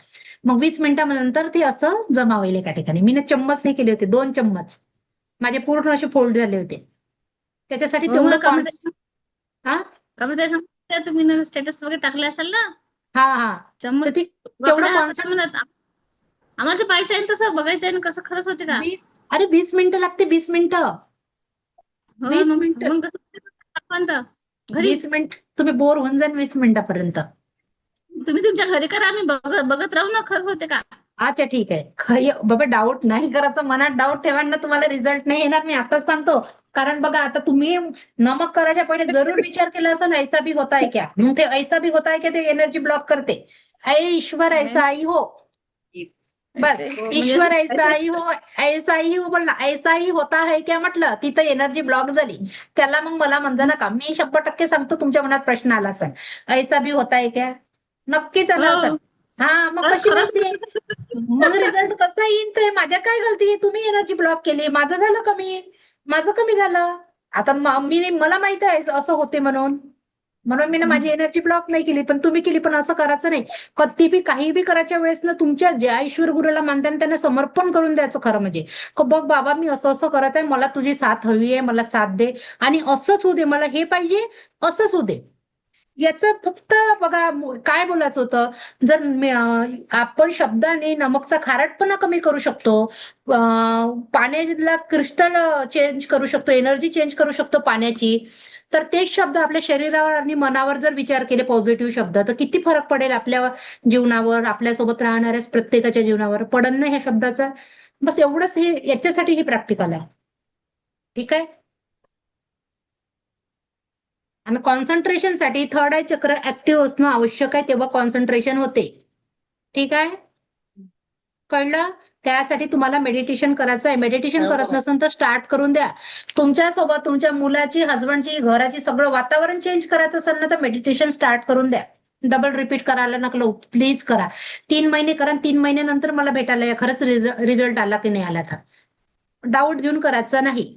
मग 20 मिनिटानंतर ते असं जमा होईल एका ठिकाणी. मी ना चम्मच नाही केले होते, 2 चम्मच माझे पूर्ण असे फोल्ड झाले होते. त्याच्यासाठी तेवढं हा तुम्ही स्टेटस वगैरे टाकले असाल ना? हा चम्मच. तर ते तेवढं आम्हाला तर पाहिजे आहे तसं बघायचं आहे, कसं खरंच होते का? 20 मिनिटं लागते. 20 मिनिटं. 20 मिनिटं. मग घरी 20 मिनिट तुम्ही बोर होऊन जाल 20 मिनिटापर्यंत. तुम्ही तुमच्या घरी करा, आम्ही बघत राहू ना, खरंच होते का? अच्छा ठीक आहे. बाबा डाऊट नाही करायचं, मनात डाऊट ठेवांना, तुम्हाला रिझल्ट नाही येणार, मी आताच सांगतो. कारण बघा, आता तुम्ही नमक करायच्या पहिले जरूर विचार केला असं, ऐसा भी होता है क्या? ते ऐसा भी होता है क्या ते एनर्जी ब्लॉक करते. ऐ ईश्वर ऐसा आई हो. बस म्हणजे ईश्वर असं- ऐसा ही हो बोलला, ऐसा ही होता है क्या म्हटलं, तिथं एनर्जी ब्लॉक झाली. त्याला मग मला म्हणजा नका, मी 100% सांगतो तुमच्या मनात प्रश्न आला असेल, ऐसा भी होता है क्या, नक्कीच आला हो. असेल. हा मग हा, कशी खरंच. बोलते, मग रिझल्ट कसा येईल, ते माझ्या काय गलती आहे, तुम्ही एनर्जी ब्लॉक केली, माझं झालं कमी, माझं कमी झालं. आता मला माहित आहे असं होते म्हणून मी ना माझी एनर्जी ब्लॉक नाही केली, पण तुम्ही केली. पण असं करायचं नाही. कधी बी काही बी करायच्या वेळेस ना तुमच्या ज्या ईश्वर गुरुला मानता ना त्यांना समर्पण करून द्यायचं. खरं म्हणजे बघ बाबा, मी असं असं करत आहे, मला तुझी साथ हवी आहे, मला साथ दे, आणि असंच होऊ दे, मला हे पाहिजे, असंच होऊ दे. याचं फक्त बघा काय बोलायचं होतं, जर आपण शब्दाने नमकचा खारटपणा कमी करू शकतो, पाण्याला क्रिस्टल चेंज करू शकतो, एनर्जी चेंज करू शकतो पाण्याची, तर तेच शब्द आपल्या शरीरावर आणि मनावर जर विचार केले, पॉझिटिव्ह शब्द, तर किती फरक पडेल आपल्या जीवनावर, आपल्यासोबत राहणाऱ्या प्रत्येकाच्या जीवनावर पडन ना ह्या शब्दाचा. बस एवढंच, हे याच्यासाठी हे प्रॅक्टिकल आहे. ठीक आहे. आणि कॉन्सन्ट्रेशनसाठी थर्ड आय चक्र ऍक्टिव्ह असणं आवश्यक आहे, तेव्हा कॉन्सन्ट्रेशन होते. ठीक आहे, कळलं. त्यासाठी तुम्हाला मेडिटेशन करायचं आहे. मेडिटेशन करत नसेल तर स्टार्ट करून द्या. तुमच्यासोबत तुमच्या मुलाची, हजबंडची, घराची सगळं वातावरण चेंज करायचं असेल ना तर मेडिटेशन स्टार्ट करून द्या. डबल रिपीट करायला नकलो, प्लीज करा. 3 महिने करा, 3 महिन्यानंतर मला भेटायला या, खरंच रिझल्ट आला की नाही आला. तर डाऊट घेऊन करायचं नाही.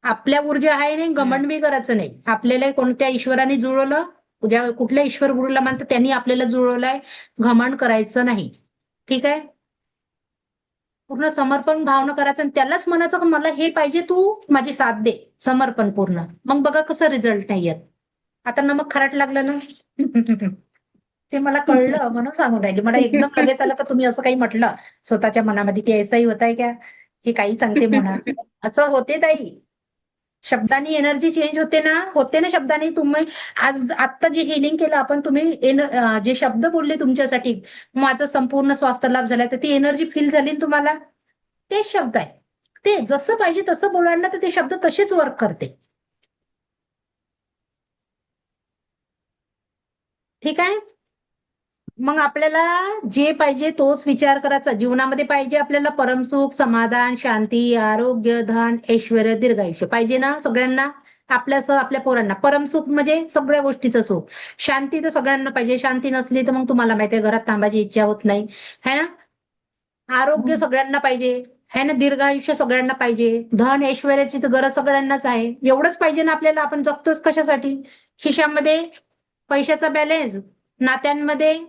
आपल्या ऊर्जा आहे नाही, घमंड बी करायचं नाही. आपल्याला कोणत्या ईश्वराने जुळवलं, कुठल्या ईश्वर गुरुला मानतं त्यांनी आपल्याला जुळवलंय, घमंड करायचं नाही. ठीक आहे. पूर्ण समर्पण भावना करायचं, आणि त्यालाच म्हणायचं की मला हे पाहिजे, तू माझी साथ दे, समर्पण पूर्ण. मग बघा कसं रिझल्ट नाही येत. आता नमक खारट लागलं ना ते मला कळलं म्हणून सांगून राहिली. मला एकदम लगेच आलं का तुम्ही असं काही म्हटलं स्वतःच्या मनामध्ये की ऐसाही होताय क्या, हे काही सांगते म्हणा. असं होते ताई, शब्दांनी एनर्जी चेंज होते ना शब्दांनी. तुम्ही आज आत्ता जे हिलिंग केलं आपण, तुम्ही जे शब्द बोलले तुमच्यासाठी, माझं संपूर्ण स्वास्थ्य लाभ झालाय, तर ती एनर्जी फील झाली ना तुम्हाला, तेच शब्द आहे. ते जसं पाहिजे तसं बोलाल ना तर ते शब्द तसेच वर्क करते. ठीक आहे. मग आपल्याला जे पाहिजे तोच विचार करायचा. जीवनामध्ये पाहिजे आपल्याला परमसुख, समाधान, शांती, आरोग्य, धन, ऐश्वर्य, दीर्घायुष्य पाहिजे ना सगळ्यांना. आपल्यासह आपल्या पोरांना परमसुख म्हणजे सगळ्या गोष्टीचं सुख, शांती तर सगळ्यांना पाहिजे. शांती नसली तर मग तुम्हाला माहिती आहे घरात थांबायची इच्छा होत नाही, है ना. आरोग्य सगळ्यांना पाहिजे, है ना. दीर्घायुष्य सगळ्यांना पाहिजे. धन ऐश्वर्याची तर गरज सगळ्यांनाच आहे. एवढंच पाहिजे ना आपल्याला. आपण जगतोच कशासाठी, खिशामध्ये पैशाचा बॅलन्स, नात्यांमध्ये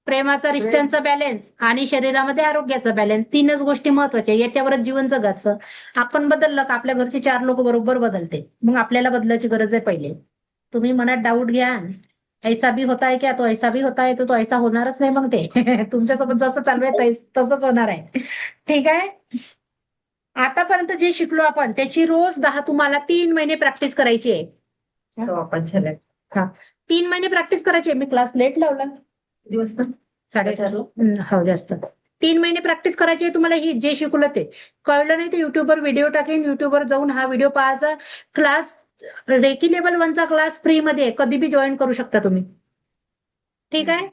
प्रेमाचा, रिश्त्यांचा बॅलन्स, आणि शरीरामध्ये आरोग्याचा बॅलन्स. 3च गोष्टी महत्वाच्या. याच्यावरच जीवन जगायचं. आपण बदललं का आपल्या घरचे 4 लोक बरोबर बदलते. मग आपल्याला बदलायची गरज आहे पहिले. तुम्ही मनात डाऊट घ्या, ऐसा भी होता है क्या, तो ऐसा भी होता है, तो ऐसा होणारच नाही. मग ते तुमच्यासोबत जसं चालू आहे तसंच होणार आहे. ठीक आहे. आतापर्यंत जे शिकलो आपण त्याची रोज 10 तुम्हाला 3 महिने प्रॅक्टिस करायची आहे. वापस झालं. 3 महिने प्रॅक्टिस करायची आहे. मी क्लास लेट लावला, दिवस 4:30. हो जास्त. 3 महिने प्रॅक्टिस करायची आहे तुम्हाला. ही जे शिकवलं ते कळलं नाही तर युट्यूबवर व्हिडिओ टाकेन, युट्यूबवर जाऊन हा व्हिडिओ पाहायचा. क्लास रेकी लेवल 1चा क्लास फ्री मध्ये कधी बी जॉईन करू शकता तुम्ही. ठीक आहे.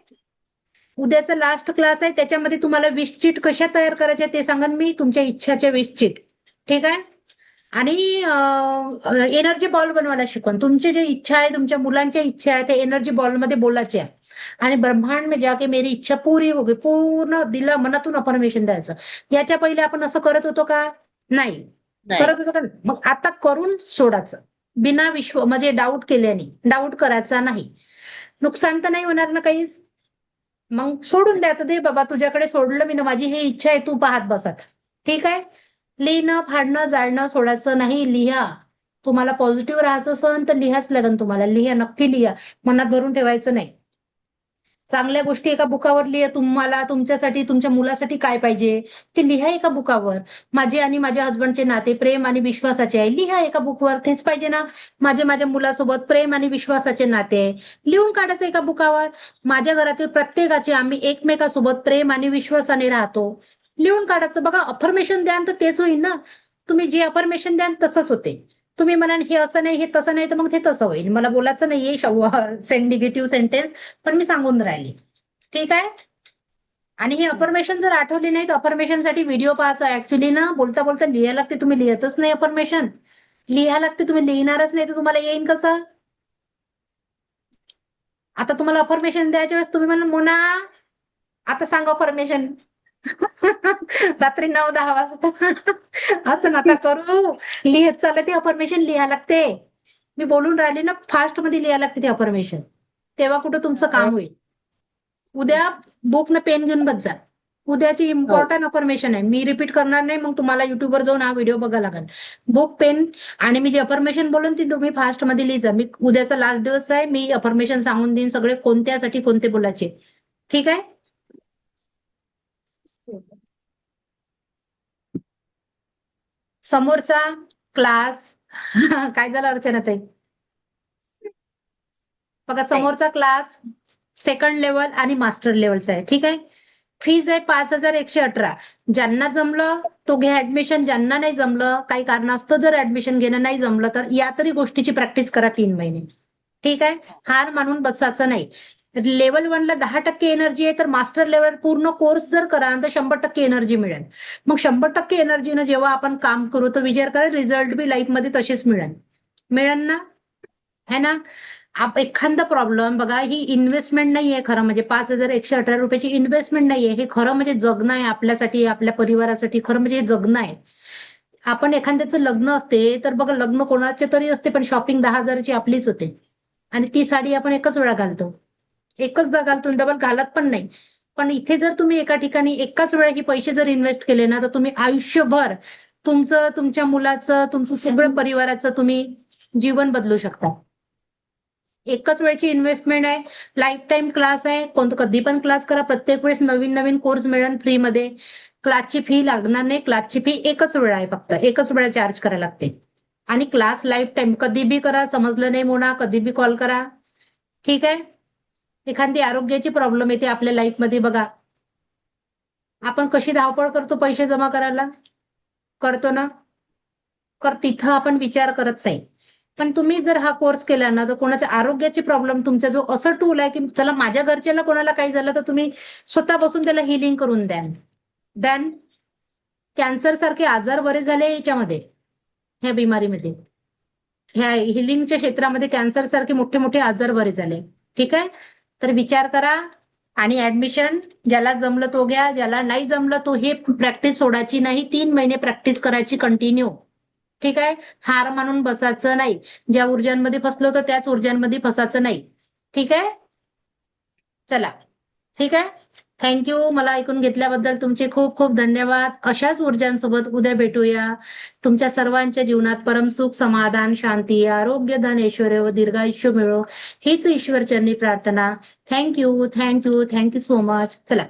उद्याचा लास्ट क्लास आहे, त्याच्यामध्ये तुम्हाला 20 चीट कशा तयार करायच्या ते सांगन मी, तुमच्या इच्छाच्या 20 चीट. ठीक आहे. आणि एनर्जी बॉल बनवायला शिकवण. तुमची जे इच्छा आहे, तुमच्या मुलांच्या इच्छा आहे, त्या एनर्जी बॉलमध्ये बोलायच्या. आणि ब्रह्मांड में जाके मेरी इच्छा पूरी होगी, पूर्ण दिला मनातून अफर्मेशन द्यायचं. याच्या पहिले आपण असं करत होतो का, नाही करत होतो का. मग आता करून सोडायचं. बिना म्हणजे डाऊट केल्याने. डाऊट करायचा नाही. नुकसान तर नाही होणार ना काहीच. मग सोडून द्यायचं. दे बाबा तुझ्याकडे सोडलं मी ना, माझी ही इच्छा आहे, तू पाहत बसत. ठीक आहे. लिहिणं, फाडणं, जाळणं सोडायचं नाही. लिहा. तुम्हाला पॉझिटिव्ह राहायचं असेल तर लिहाच लागेल तुम्हाला. लिहा, नक्की लिहा. मनात भरून ठेवायचं नाही. चांगल्या गोष्टी एका बुकावर लिहा. तुम्हाला तुमच्यासाठी, तुमच्या मुलासाठी काय पाहिजे ते लिहा एका बुकावर. माझे आणि माझ्या हसबंडचे नाते प्रेम आणि विश्वासाचे आहे, लिहा एका बुकवर. तेच पाहिजे ना. माझ्या मुलासोबत प्रेम आणि विश्वासाचे नाते आहे, लिहून काढायचं एका बुकावर. माझ्या घरातील प्रत्येकाचे, आम्ही एकमेकासोबत प्रेम आणि विश्वासाने राहतो, लिहून काढायचं. बघा अफर्मेशन द्याल तर तेच होईल ना. तुम्ही जे अफर्मेशन द्याल तसंच होते. तुम्ही म्हणाल हे असं नाही, हे तसं नाही, तर मग ते तसं होईल. मला बोलायचं नाहीये निगेटिव्ह सेंटेन्स, पण मी सांगून राहिली. ठीक आहे. आणि हे अफर्मेशन जर आठवले नाही तर अफर्मेशन साठी व्हिडिओ पाहायचा. ऍक्च्युली ना बोलता बोलता लिहायला लागते, तुम्ही लिहतच नाही अफर्मेशन. लिहायला लागते, तुम्ही लिहिणारच नाही तर तुम्हाला येईन कसं? आता तुम्हाला अफर्मेशन द्यायच्या वेळेस तुम्ही म्हणा मोना आता सांगा अफर्मेशन. रात्री 9-10 वाजता असं नका करू. लिहत चाललं ते अफर्मेशन लिहायला लागते. मी बोलून राहिले ना, फास्ट मध्ये लिहायला लागते ते अफर्मेशन. तेव्हा कुठं तुमचं काम होईल. उद्या बुक न पेन घेऊन बस जा. उद्याची इम्पॉर्टंट अफर्मेशन आहे, मी रिपीट करणार नाही. मग तुम्हाला युट्यूबवर जाऊन हा व्हिडिओ बघा लागेल. बुक पेन आणि मी जे अफर्मेशन बोलून ती तुम्ही फास्ट मध्ये लिहिजा. मी उद्याचा लास्ट दिवस आहे, मी अफर्मेशन सांगून देईन सगळे कोणत्यासाठी कोणते बोलायचे. ठीक आहे. समोरचा क्लास काय झालं अर्चना ताई? बघा समोरचा क्लास सेकंड लेवल आणि मास्टर लेवलचा आहे. ठीक आहे. फीज आहे 5,118. ज्यांना जमलं तो घ्या ऍडमिशन, ज्यांना नाही जमलं काही कारणास्तव जर ऍडमिशन घेणं नाही जमलं तर या तरी गोष्टीची प्रॅक्टिस करा 3 महिने. ठीक आहे. हार मानून बसायचं नाही. लेवल 1 ला 10% एनर्जी आहे तर मास्टर लेवल पूर्ण कोर्स जर करा तर 100% एनर्जी मिळेल. मग 100% एनर्जीनं जेव्हा आपण काम करू तर विचार करा रिझल्ट बी लाईफ मध्ये तसेच मिळेल ना, है ना. एखादा प्रॉब्लेम बघा, ही इन्व्हेस्टमेंट नाहीये खरं म्हणजे 5,118 रुपयाची इन्व्हेस्टमेंट नाहीये. हे खरं म्हणजे जगणं आहे आपल्यासाठी, आपल्या परिवारासाठी. खरं म्हणजे हे जगणं आहे. आपण एखाद्याचं लग्न असते तर बघा, लग्न कोणाचे तरी असते पण शॉपिंग 10,000ची आपलीच होते. आणि ती साडी आपण एकच वेळा घालतो, एकचदा घालतो, डबल घालत पण नाही. पण इथे जर तुम्ही एका ठिकाणी एकाच वेळा ही पैसे जर इन्व्हेस्ट केले ना तर तुम्ही आयुष्यभर तुमचं, तुमच्या मुलाचं, तुमचं सगळं परिवाराचं तुम्ही जीवन बदलू शकता. एकच वेळची इन्व्हेस्टमेंट आहे, लाईफ टाईम क्लास आहे. कधी पण क्लास करा, प्रत्येक वेळेस नवीन नवीन कोर्स मिळेल फ्रीमध्ये. क्लासची फी लागणार नाही. क्लासची फी एकच वेळा आहे, फक्त एकच वेळा चार्ज करायला लागते. आणि क्लास लाईफ टाईम कधी बी करा. समजलं नाही मोना कधी बी कॉल करा. ठीक आहे. एखादी आरोग्याची प्रॉब्लेम येते आपल्या लाईफमध्ये बघा, आपण कशी धावपळ करतो पैसे जमा करायला, करतो ना, तिथं आपण विचार करत नाही. पण तुम्ही जर हा कोर्स केला ना तर कोणाच्या आरोग्याची प्रॉब्लेम तुमचा जो असं टूल आहे की चला माझ्या घरच्याला कोणाला काही झालं तर तुम्ही स्वतः बसून त्याला हिलिंग करून द्याल. कॅन्सर सारखे आजार बरे झाले याच्यामध्ये, ह्या बिमारीमध्ये, ह्या हिलिंगच्या क्षेत्रामध्ये कॅन्सर सारखे मोठे मोठे आजार बरे झाले. ठीक आहे. तर विचार करा आणि ऍडमिशन ज्याला जमलं तो घ्या, ज्याला नाही जमलं तो हे प्रॅक्टिस सोडायची नाही. 3 महिने प्रॅक्टिस करायची कंटिन्यू. ठीक आहे. हार मानून बसायचं नाही. ज्या ऊर्जांमध्ये फसलो होतो त्याच ऊर्जांमध्ये फसायचं नाही. ठीक आहे. चला, ठीक आहे. थँक्यू. मला ऐकून घेतल्याबद्दल तुमचे खूप खूप धन्यवाद. अशाच ऊर्जांसोबत उद्या भेटूया. तुमच्या सर्वांच्या जीवनात परमसुख, समाधान, शांती, आरोग्य, धन, ऐश्वर्य व दीर्घायुष्य मिळो हीच ईश्वरचरणी प्रार्थना. Thank you, thank you, thank you so much. चला.